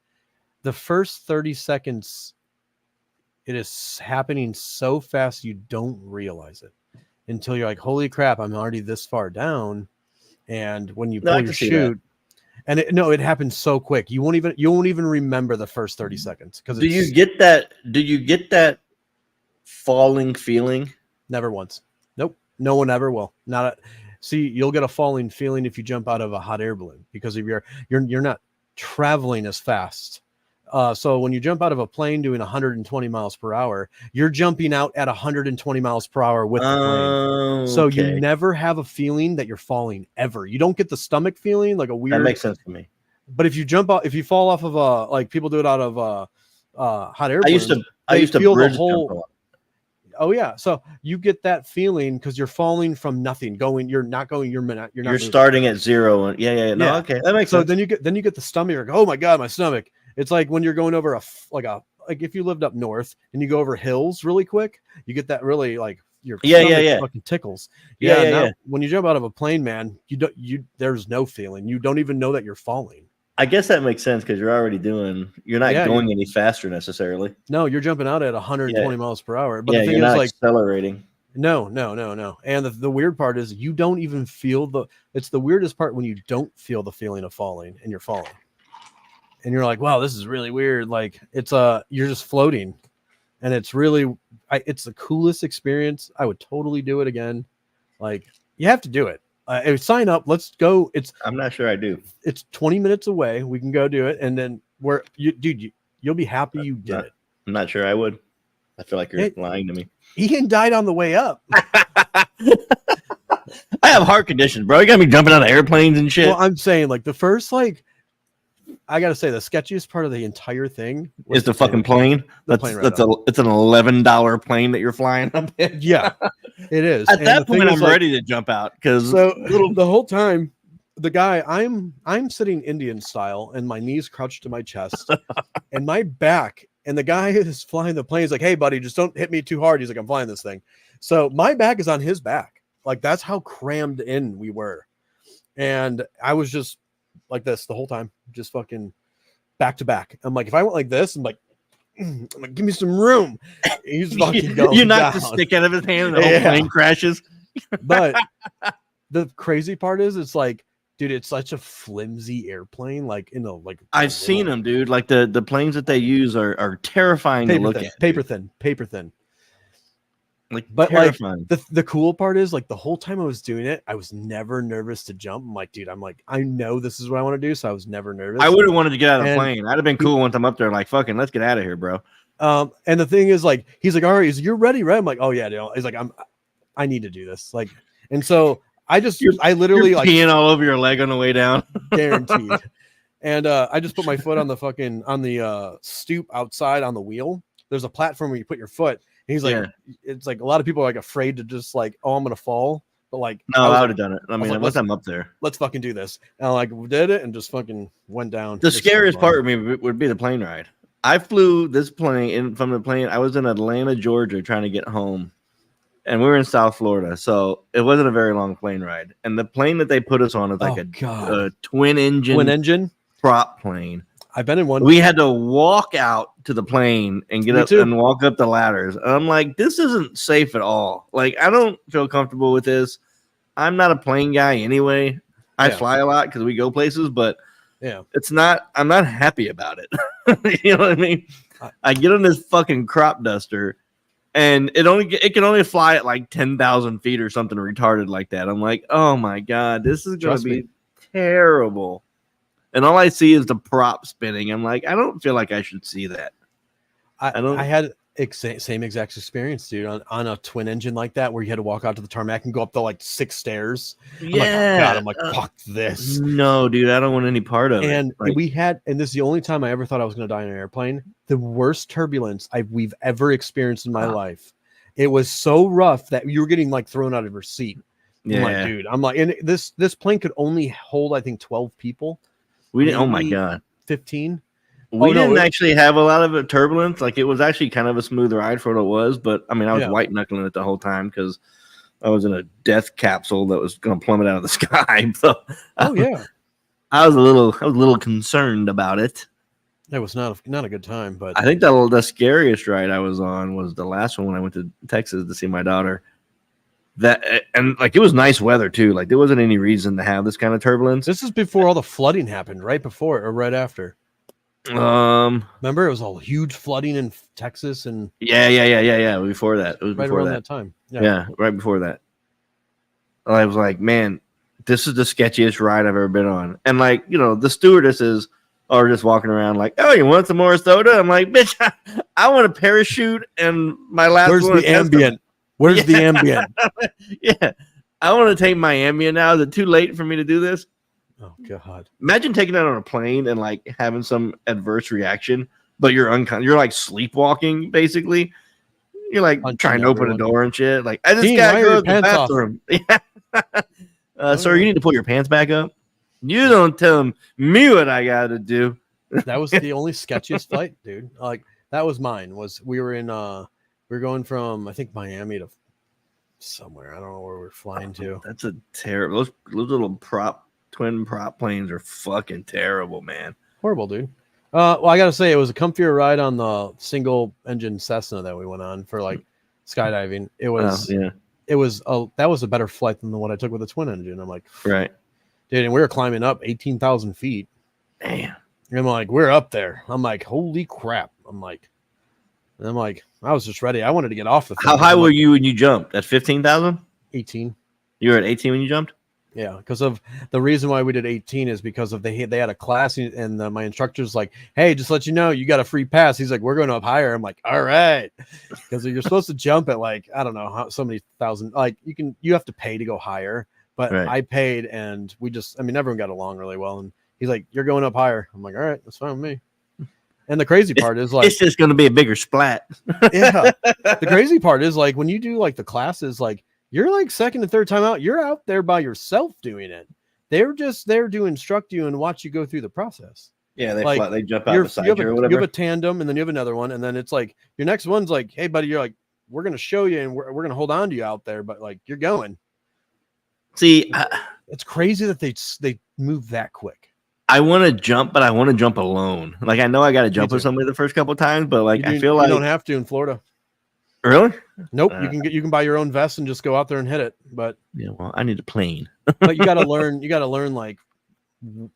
the first 30 seconds, it is happening so fast you don't realize it until you're like, holy crap, I'm already this far down. And when you pull your chute, and it happens so quick. You won't even remember the first 30 seconds. Do you get that falling feeling? Never once. Nope. No one ever will. See, you'll get a falling feeling if you jump out of a hot air balloon because of you're not traveling as fast. So when you jump out of a plane doing 120 miles per hour, you're jumping out at 120 miles per hour with the plane. So you never have a feeling that you're falling ever. You don't get the stomach feeling like a weird. That makes sense to me. But if you jump out, if you fall off of like people do it out of hot air balloons, I used to feel bridge the whole. Oh yeah, so you get that feeling because you're falling from nothing. You're not You're starting at zero. And no, okay, that makes sense. So then you get the stomach. You're like, oh my god, my stomach. It's like when you're going over like if you lived up north and you go over hills really quick, you get that really like your stomach fucking tickles. Yeah. When you jump out of a plane, man, there's no feeling. You don't even know that you're falling. I guess that makes sense because you're not going any faster necessarily. No, you're jumping out at 120 miles per hour. But the thing you're is, not like, accelerating. No. And the weird part is you don't even feel it's the weirdest part when you don't feel the feeling of falling and you're falling. And you're like, wow, this is really weird. Like you're just floating and it's really, it's the coolest experience. I would totally do it again. Like you have to do it. Sign up. Let's go. I'm not sure I do. It's 20 minutes away. We can go do it. And then you'll be happy you did it. I'm not sure I would. I feel like you're lying to me. Ian died on the way up. I have heart conditions, bro. You got me jumping out of airplanes and shit. Well, I'm saying like the first, like, I gotta say the sketchiest part of the entire thing is the fucking plane. It's an $11 plane that you're flying up in. Yeah, it is. At that point, I'm ready to jump out because the whole time, the guy I'm sitting Indian style and my knees crouched to my chest and my back, and the guy is flying the plane. He's like, "Hey, buddy, just don't hit me too hard." He's like, "I'm flying this thing," so my back is on his back. Like that's how crammed in we were, and I was just like this the whole time, just fucking back to back. I'm like, if I went like this, I'm like, give me some room. He's fucking going. You knock the stick out of his hand, and the whole plane crashes. But the crazy part is, it's like, dude, it's such a flimsy airplane. Like I've seen them, dude. Like the planes that they use are terrifying to look at. Paper thin. But terrifying. Like the cool part is like the whole time I was doing it, I was never nervous to jump. I'm like, dude, I know this is what I want to do, so I was never nervous. I would have wanted to get out of the plane. I'd have been cool once I'm up there, like, fucking, let's get out of here, bro. And the thing is, like, he's like, all right, you're ready, right? I'm like, oh yeah, dude. He's like, I need to do this, like, and so I literally like peeing all over your leg on the way down, guaranteed. And I just put my foot on the stoop outside on the wheel. There's a platform where you put your foot. He's like, it's like a lot of people are like afraid to just like, oh, I'm gonna fall. But like, no, I would have done it. I mean, once I'm up there, let's fucking do this. And I like did it and just fucking went down. The scariest part of me would be the plane ride. I flew this plane from the plane. I was in Atlanta, Georgia, trying to get home, and we were in South Florida, so it wasn't a very long plane ride. And the plane that they put us on is like a twin engine prop plane. I've been in one. We had to walk out to the plane and get up and walk up the ladders. And I'm like, this isn't safe at all. Like, I don't feel comfortable with this. I'm not a plane guy anyway. I fly a lot because we go places, but I'm not happy about it. You know what I mean? I get on this fucking crop duster and it can only fly at like 10,000 feet or something retarded like that. I'm like, oh my God, this is going to be terrible. And all I see is the prop spinning. I'm like, I don't feel like I should see that. I had same exact experience, dude, on a twin engine like that, where you had to walk out to the tarmac and go up the like 6 stairs. I'm like, fuck this. No, dude, I don't want any part of it. And and this is the only time I ever thought I was going to die in an airplane. The worst turbulence we've ever experienced in my life. It was so rough that you were getting like thrown out of your seat. I'm like, dude, and this plane could only hold, I think, 12 people. We didn't. Oh my God, 15. We didn't actually have a lot of turbulence. Like, it was actually kind of a smooth ride for what it was. But I mean, I was white knuckling it the whole time because I was in a death capsule that was going to plummet out of the sky. So, I was a little concerned about it. It was not a good time. But I think the scariest ride I was on was the last one when I went to Texas to see my daughter. And like, it was nice weather too. Like, there wasn't any reason to have this kind of turbulence. This is before all the flooding happened, right before or right after. Remember it was all huge flooding in Texas and yeah. Before that, it was right before around that time. Yeah, right before that. I was like, man, this is the sketchiest ride I've ever been on. And like, you know, the stewardesses are just walking around like, oh, you want some more soda? I'm like, bitch, I want a parachute and my last Where's one. the ambient? Where's the ambient? Yeah. I want to take my ambient now. Is it too late for me to do this? Oh God. Imagine taking that on a plane and like having some adverse reaction, but you're you're like sleepwalking basically. You're like trying to open a door and shit. Like, I just gotta go to the bathroom. Yeah. Sir, you need to pull your pants back up. You don't tell me what I gotta do. That was the only sketchiest flight, dude. Like that was mine. We were going from I think Miami to somewhere. I don't know where we're flying to. That's a terrible. Those little twin prop planes are fucking terrible, man. Horrible, dude. Well, I gotta say, it was a comfier ride on the single engine Cessna that we went on for like skydiving. It was, that was a better flight than the one I took with the twin engine. I'm like, right, dude, and we were climbing up 18,000 feet. Damn. And I'm like, we're up there. I'm like, holy crap. I'm like, I was just ready. I wanted to get off the thing. How high were you when you jumped? At 15,000? 18. You were at 18 when you jumped? Yeah, because of the reason why we did 18 is because of they had a class and my instructor's like, hey, just let you know, you got a free pass. He's like, we're going up higher. I'm like, all right, because you're supposed to jump at like, I don't know how so many thousand, like you have to pay to go higher, but right. I paid and everyone got along really well. And he's like, you're going up higher. I'm like, all right, that's fine with me. And the crazy part is like, it's just going to be a bigger splat. Yeah. The crazy part is like when you do like the classes, like you're like second and third time out, you're out there by yourself doing it. They're just there to instruct you and watch you go through the process. Yeah, they jump out beside you or whatever. You have a tandem and then you have another one. And then it's like your next one's like, hey, buddy, you're like, we're going to show you and we're going to hold on to you out there. But like you're going. See, it's crazy that they move that quick. I want to jump, but I want to jump alone. Like I know I got to jump with somebody the first couple of times, but like I feel like you don't have to in Florida. Really? Nope. You can buy your own vest and just go out there and hit it. But yeah, well, I need a plane. But you got to learn. You got to learn like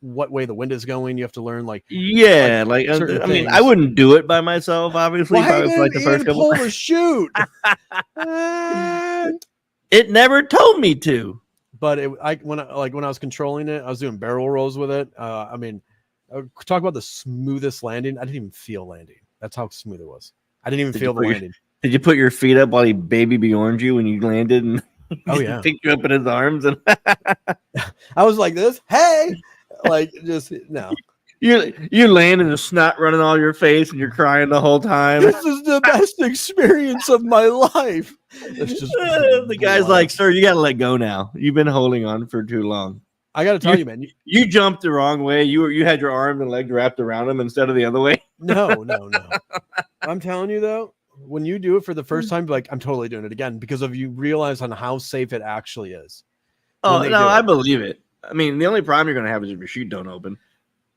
what way the wind is going. You have to learn like I mean, I wouldn't do it by myself. Obviously, if I was like the first couple. Pull the chute. It never told me to. But when I was controlling it, I was doing barrel rolls with it. Talk about the smoothest landing. I didn't even feel landing. That's how smooth it was. I didn't even feel the landing. Did you put your feet up while he baby Bjorned you when you landed and picked you up in his arms? And I was like this, hey, like just no. You land and the snot running all your face and you're crying the whole time. This is the best experience of my life. It's just the guy's like, sir, you got to let go now. You've been holding on for too long. I got to tell you, man. You jumped the wrong way. You had your arms and legs wrapped around him instead of the other way. No. I'm telling you though, when you do it for the first time, like I'm totally doing it again because of you realize on how safe it actually is. Oh no, I believe it. I mean, the only problem you're going to have is if your chute don't open.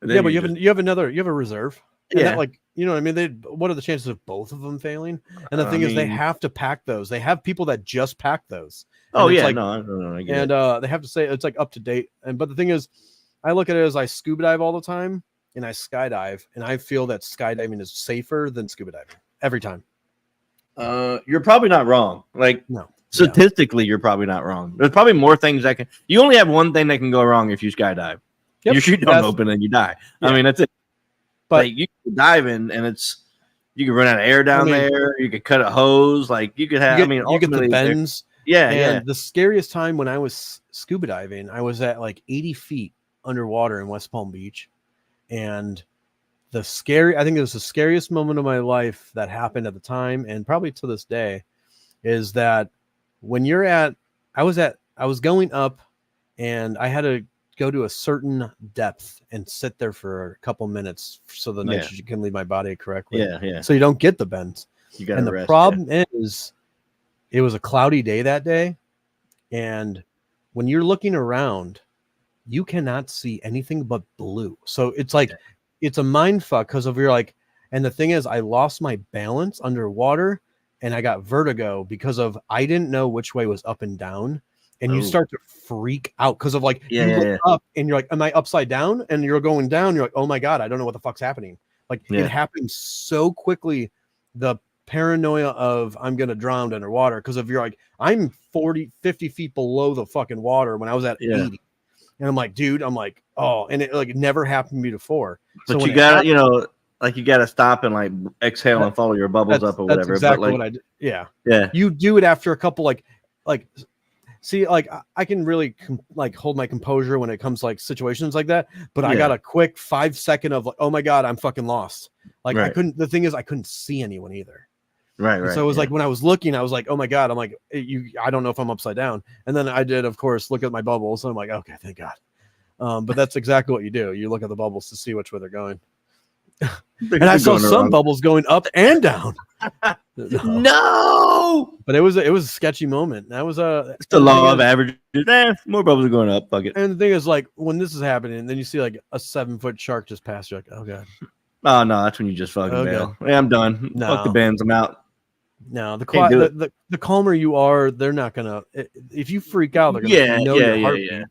Yeah, but you have a reserve. And that, like, you know what I mean? What are the chances of both of them failing? And the thing is, they have to pack those. They have people that just pack those. Oh yeah, like, no, I get it. They have to say it's like up to date. But the thing is, I look at it as I scuba dive all the time and I skydive, and I feel that skydiving is safer than scuba diving every time. You're probably not wrong. Like no. Statistically, you're probably not wrong. There's probably more things that can. You only have one thing that can go wrong if you skydive. Yep, your chute don't open and you die. Yeah. I mean, that's it. But like, you can dive in and you can run out of air down there. You could cut a hose. Like you could have. You get the bends. Yeah. The scariest time when I was scuba diving, I was at like 80 feet underwater in West Palm Beach, and I think it was the scariest moment of my life that happened at the time, and probably to this day, is that when I was going up, and I had to go to a certain depth and sit there for a couple minutes so the nitrogen can leave my body correctly. Yeah. So you don't get the bends. And the problem is, it was a cloudy day that day, and when you're looking around, you cannot see anything but blue. So it's like it's a mind fuck because of you're like, and the thing is, I lost my balance underwater, and I got vertigo because of I didn't know which way was up and down. And you start to freak out because of like you look up and you're like, am I upside down? And you're going down. You're like, oh my God, I don't know what the fuck's happening. Like it happened so quickly. The paranoia of I'm going to drown underwater. Because if you're like, I'm 40, 50 feet below the fucking water when I was at 80. And I'm like, dude, oh, and it like never happened to me before. But so you got to, like you got to stop and like exhale and follow your bubbles up or whatever. That's exactly but, like, what I did. Yeah. Yeah. You do it after a couple, see, like I can really hold my composure when it comes to like situations like that. But I got a quick 5 second of like, oh my God, I'm fucking lost. Like the thing is I couldn't see anyone either. Right. So it was like when I was looking, I was like, oh my God, I'm like, I don't know if I'm upside down. And then I did, of course, look at my bubbles. And I'm like, okay, thank God. But that's exactly what you do. You look at the bubbles to see which way they're going. And I saw some bubbles going up and down. No. But it was a sketchy moment. That was it's the law of averages. More bubbles are going up. Fuck it. And the thing is, like, when this is happening, then you see like a 7-foot shark just pass you. Like, oh God. Oh no, that's when you just fucking bail. Yeah, I'm done. No. Fuck the bends. I'm out. No, the calmer you are, they're not gonna. If you freak out, they're gonna know your heartbeat.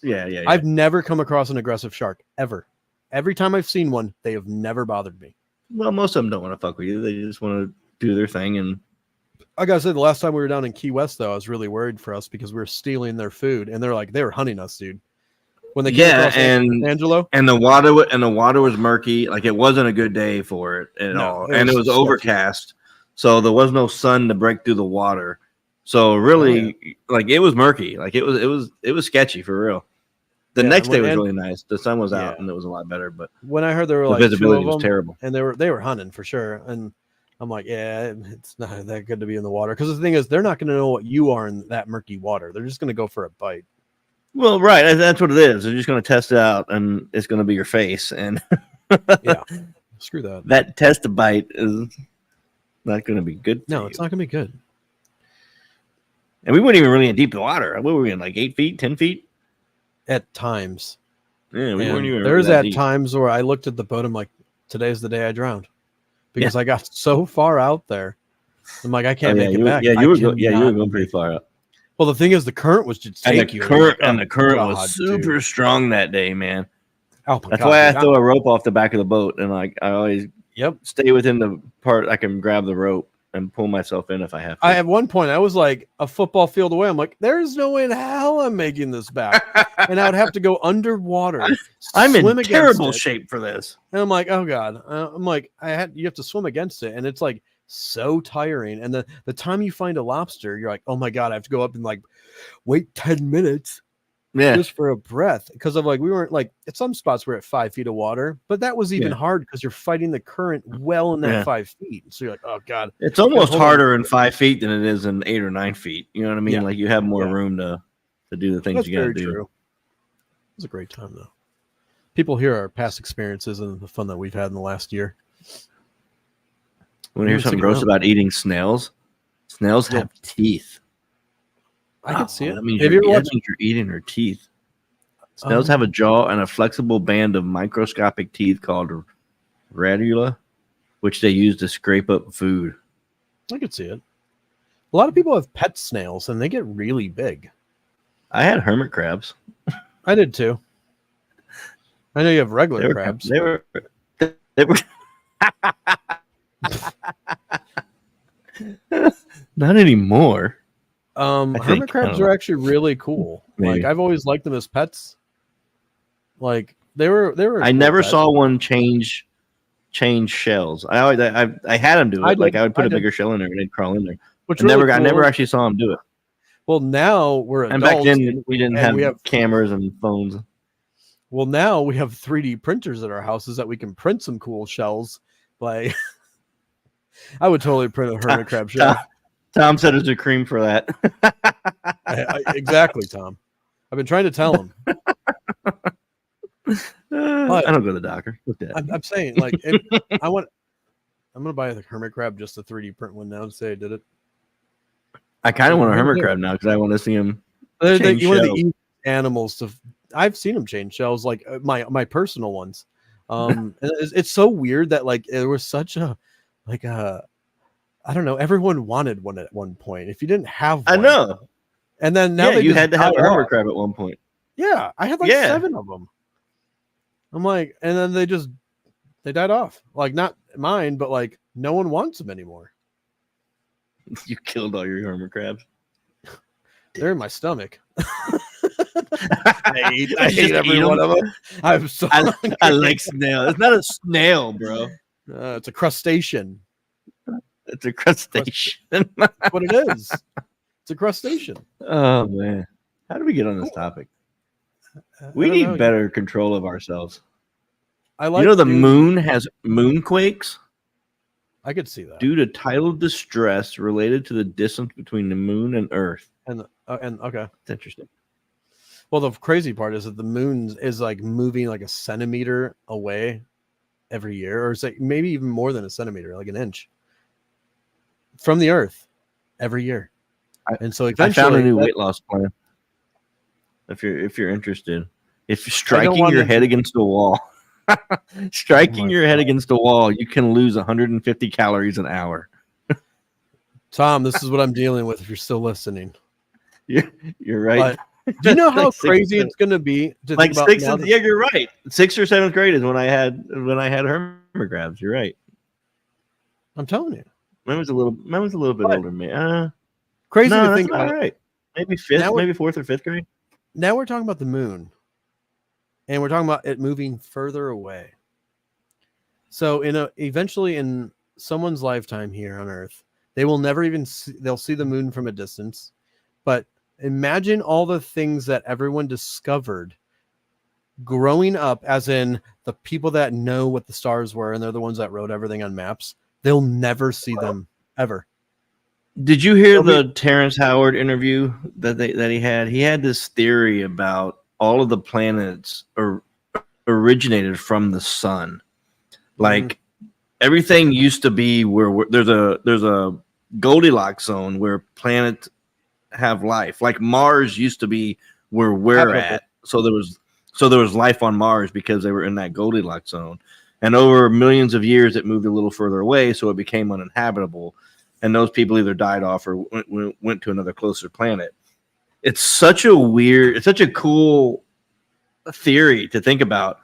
Yeah. I've never come across an aggressive shark ever. Every time I've seen one, they have never bothered me. Well, most of them don't want to fuck with you. They just want to do their thing. And I gotta say, the last time we were down in Key West, though, I was really worried for us because we were stealing their food, and they were hunting us, dude. When they came across Angelo, and the water was murky. Like it wasn't a good day for it at all, and it was overcast, so there was no sun to break through the water. So really, like it was murky. Like it was sketchy for real. The next day was really nice. The sun was out and it was a lot better. But when I heard there were like visibility was terrible, and they were hunting for sure. And I'm like, yeah, it's not that good to be in the water because the thing is, they're not going to know what you are in that murky water. They're just going to go for a bite. Well, right, that's what it is. They're just going to test it out, and it's going to be your face. And yeah, screw that. That test bite is not going to be good. No, it's not going to be good. And we weren't even really in deep water. What were we in, like 8 feet, 10 feet? At times. Yeah, we weren't even. There's at times where I looked at the boat. I'm like, today's the day I drowned because I got so far out there. I'm like, I can't make it back. Yeah, you were going pretty far up. Well, the thing is, the current was just taking you. The current was super strong that day, man. Oh my That's why I throw a rope off the back of the boat, and like I always stay within the part I can grab the rope and pull myself in if I have to. At one point, I was like a football field away. I'm like, there's no way in hell I'm making this back. And I would have to go underwater. I'm in terrible shape for this. And I'm like, oh God. I'm like, you have to swim against it. And it's like so tiring. And the time you find a lobster, you're like, oh my God, I have to go up and like wait 10 minutes. Just for a breath, because of like we weren't like at some spots we're at 5 feet of water, but that was even hard because you're fighting the current well in that 5 feet. So you're like, oh God, it's almost harder in 5 feet than it is in 8 or 9 feet. You know what I mean? Yeah. Like you have more room to do the things you got to do. True. It was a great time though. People hear our past experiences and the fun that we've had in the last year. Want to hear something gross about eating snails? Snails have teeth. I can see it. That means you're eating her teeth. Snails have a jaw and a flexible band of microscopic teeth called radula, which they use to scrape up food. I could see it. A lot of people have pet snails, and they get really big. I had hermit crabs. I did too. I know you have regular crabs. They were. Not anymore. Hermit crabs are actually really cool. Maybe. Like I've always liked them as pets. Like they were. I never saw one change shells. I had them do it. I would put a bigger shell in there and they'd crawl in there. Which I never actually saw them do it. Well, now we're adults, and back then we didn't have cameras and phones. Well, now we have 3D printers at our houses that we can print some cool shells. Like I would totally print a hermit crab shell. Tom said there's a cream for that. Exactly, Tom. I've been trying to tell him. I don't go to the doctor. Look at I'm saying, like, I'm going to buy the hermit crab, just a 3D print one now, to say I did it. I kind of want a hermit crab now because I want to see him. One of the easy animals to. I've seen them change shells, like my personal ones. It's so weird that like there was such a I don't know. Everyone wanted one at one point. If you didn't have one, I know. And then now you had to have a hermit crab at one point. Yeah, I had like 7 of them. I'm like, and then they died off. Like not mine, but like no one wants them anymore. You killed all your hermit crabs. They're in my stomach. I hate every one of them. I'm so I like snail. It's not a snail, bro. It's a crustacean. It's a crustacean. That's what it is. It's a crustacean. Oh man, how do we get on this topic? We need better control of ourselves. I like. You know, the moon has moonquakes. I could see that due to tidal distress related to the distance between the moon and Earth. And okay, it's interesting. Well, the crazy part is that the moon is like moving like a centimeter away every year, or it's like maybe even more than a centimeter, like an inch from the Earth every year. And so eventually, I found a new weight loss plan. If you're interested, if you're striking your head against the wall, striking your head against the wall, you can lose 150 calories an hour. Tom, this is what I'm dealing with. If you're still listening, you're right. But do you know how crazy it's going to be? Like yeah, you're right. 6th or 7th grade is when I had hermit crabs. You're right. I'm telling you, mine was a little bit older than me. Crazy to think about. Right. Maybe 4th or 5th grade. Now we're talking about the moon, and we're talking about it moving further away. So eventually in someone's lifetime here on Earth, they will never even they'll see the moon from a distance. But imagine all the things that everyone discovered growing up, as in the people that know what the stars were, and they're the ones that wrote everything on maps. They'll never see them ever. Did you hear the Terrence Howard interview that he had? He had this theory about all of the planets originated from the sun. Like everything used to be where there's a Goldilocks zone where planets have life. Like Mars used to be where we're at. So there was life on Mars because they were in that Goldilocks zone. And over millions of years, it moved a little further away, so it became uninhabitable. And those people either died off or went to another closer planet. It's such a cool theory to think about,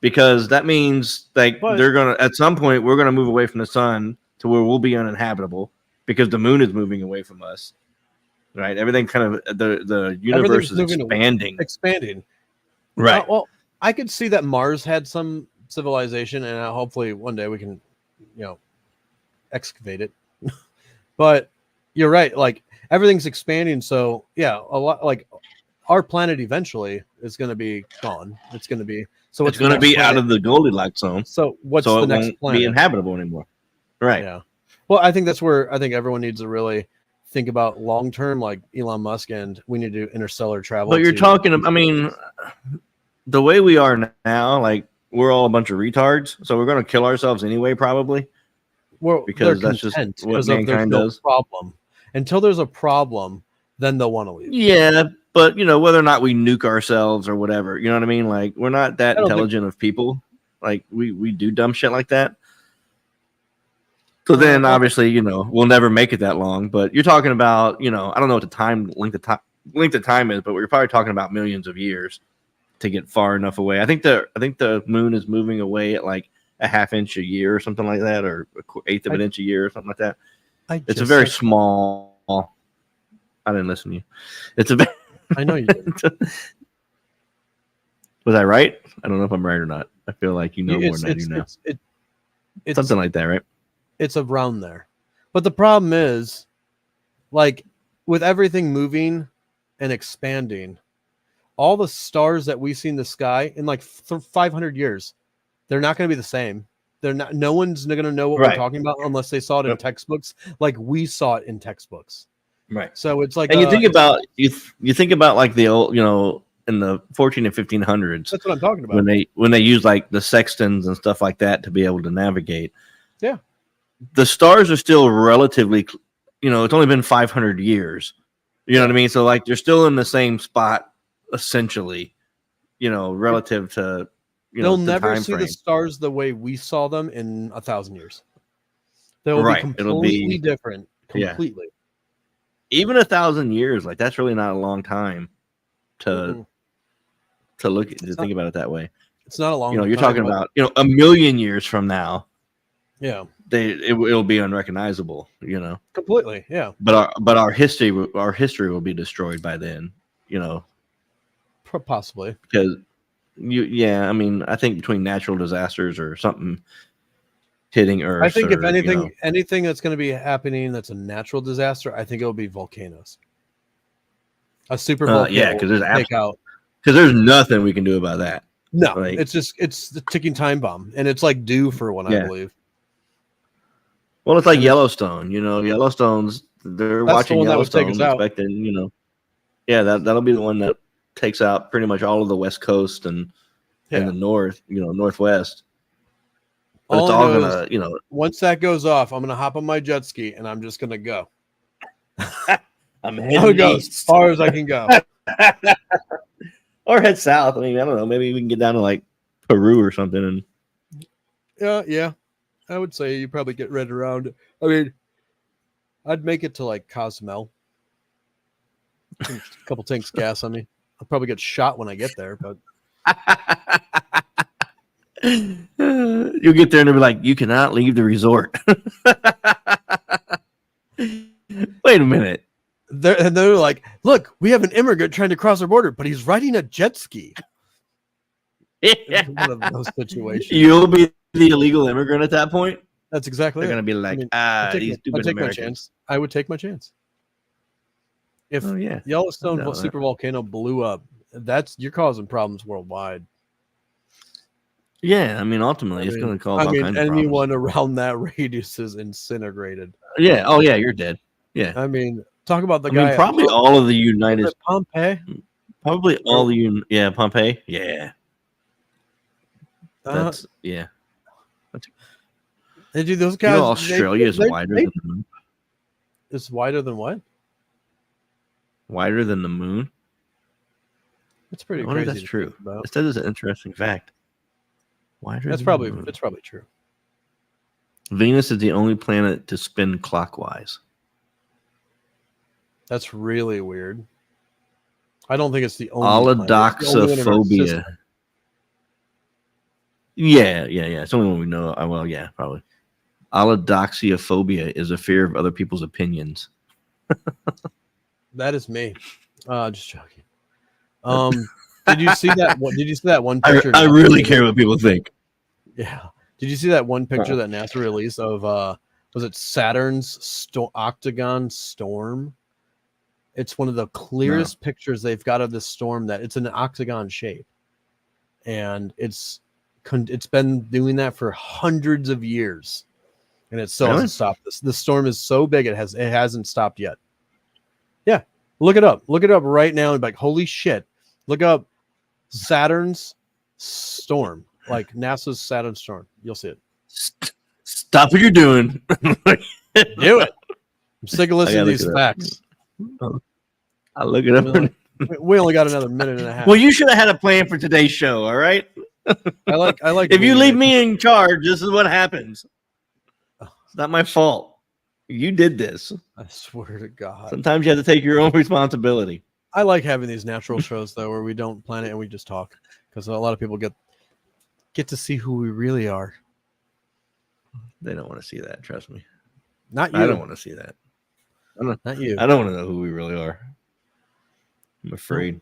because that means they're gonna, at some point, we're gonna move away from the sun to where we'll be uninhabitable because the moon is moving away from us. Right? Everything kind of the universe is expanding. Right. Well, I could see that Mars had some civilization, and hopefully one day we can, excavate it. But you're right. Like everything's expanding. So yeah, a lot, like our planet eventually is going to be gone. It's going to be, it's going to be out of the Goldilocks zone. So what's the next planet? Be inhabitable anymore. Right. Yeah. Well, I think that's where I think everyone needs to really think about long-term, like Elon Musk, and we need to do interstellar travel. But you're talking, I mean, the way we are now, like we're all a bunch of retards. So we're going to kill ourselves anyway, probably. Well, because that's just what mankind does. Problem. Until there's a problem, then they'll want to leave. Yeah, but whether or not we nuke ourselves or whatever, you know what I mean? Like we're not that intelligent of people. Like we do dumb shit like that. So then obviously, we'll never make it that long. But you're talking about, I don't know what the length of time is, but we're probably talking about millions of years to get far enough away. I think the moon is moving away at like a half inch a year or something like that, or an eighth of an inch a year or something like that. It's a very small. I didn't listen to you. It's a. I know you did. Was I right? I don't know if I'm right or not. I feel like more than I do now. It's something like that, right? It's around there, but the problem is, like, with everything moving and expanding, all the stars that we see in the sky in like 500 years. They're not going to be the same. They're not. No one's going to know what we're talking about unless they saw it in textbooks, like we saw it in textbooks. Right. So it's like, and you think about like the old, in the 14 and 1500s. That's what I'm talking about. When they use like the sextants and stuff like that to be able to navigate. Yeah. The stars are still relatively, it's only been 500 years. You know what I mean? So like they're still in the same spot essentially, relative to. They'll never see the stars the way we saw them in 1,000 years. They'll be completely different. Completely. Yeah. Even 1,000 years, like that's really not a long time to think about it that way. It's not a long. You're talking about a million years from now. Yeah, it'll be unrecognizable, completely. Yeah, but our history will be destroyed by then, possibly. because I mean, I think between natural disasters or something hitting Earth, I think if anything that's going to be happening that's a natural disaster, I think it'll be volcanoes. A super volcano. Yeah, because there's nothing we can do about that. No, it's the ticking time bomb, and it's like due for one, I believe. Well, it's like Yellowstone. Yellowstone's they're watching Yellowstone, expecting that'll be the one that takes out pretty much all of the West Coast and the North, Northwest. But it's all gonna, once that goes off, I'm gonna hop on my jet ski and I'm just gonna go. I'm gonna go as far as I can go. Or head south. I mean, I don't know. Maybe we can get down to like Peru or something. And yeah. I would say you probably get right around. I mean, I'd make it to like Cozumel. A couple tanks gas on me. I'll probably get shot when I get there, but you'll get there and they'll be like, "You cannot leave the resort." Wait a minute. They're like, "Look, we have an immigrant trying to cross our border, but he's riding a jet ski." Yeah. One of those situations. You'll be the illegal immigrant at that point. That's exactly. They're going to be like, these stupid Americans. I would take my chance. If Yellowstone super volcano blew up, you're causing problems worldwide. Yeah, I mean, ultimately, it's going to cause all kinds of problems. Anyone around that radius is incinerated. Yeah. Oh, yeah, you're dead. Yeah. I mean, talk about the guy. Probably all of the United Pompeii. Probably all the Pompeii. Yeah. That's They do those guys. Australia is wider than the moon. It's wider than what? Wider than the moon. That's pretty crazy. That's true. It says it's an interesting fact. Wider. It's probably true. Venus is the only planet to spin clockwise. That's really weird. I don't think it's the only. Allodoxophobia. Yeah. It's the only one we know. Well, yeah, probably. Allodoxophobia is a fear of other people's opinions. That is me. Just joking. Did you see that? Did you see that one picture? I really care what people think. Yeah. Did you see that one picture that NASA released of? Was it Saturn's octagon storm? It's one of the clearest pictures they've got of this storm. That it's an octagon shape, and it's been doing that for hundreds of years, and it still hasn't stopped. The storm is so big it hasn't stopped yet. Yeah, look it up. Look it up right now and be like, holy shit! Look up Saturn's storm, like NASA's Saturn storm. You'll see it. Stop what you're doing. Do it. I'm sick of listening to these facts. I'll look it up. We only got another minute and a half. Well, you should have had a plan for today's show. All right. I like. If you leave me in charge, this is what happens. It's not my fault. You did this. I swear to God. Sometimes you have to take your own responsibility. I like having these natural shows though, where we don't plan it and we just talk, because a lot of people get to see who we really are. They don't want to see that. Trust me. Not you. I don't want to see that. Not you. I don't want to know who we really are. I'm afraid.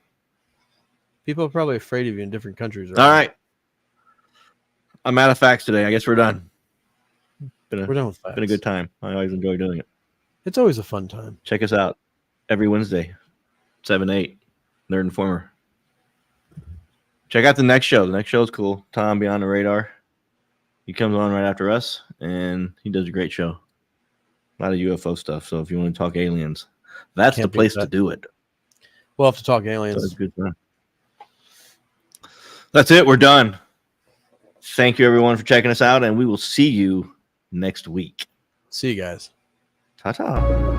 People are probably afraid of you in different countries. All right. I'm out of facts today. I guess we're done. We're done with facts. Been a good time. I always enjoy doing it. It's always a fun time. Check us out every Wednesday, 7-8, Nerd Informer. Check out the next show. The next show is cool. Tom Beyond the Radar. He comes on right after us, and he does a great show. A lot of UFO stuff. So if you want to talk aliens, that's the place to do it. We'll have to talk aliens. That's good time. That's it. We're done. Thank you, everyone, for checking us out, and we will see you next week. See you guys. Ta-ta.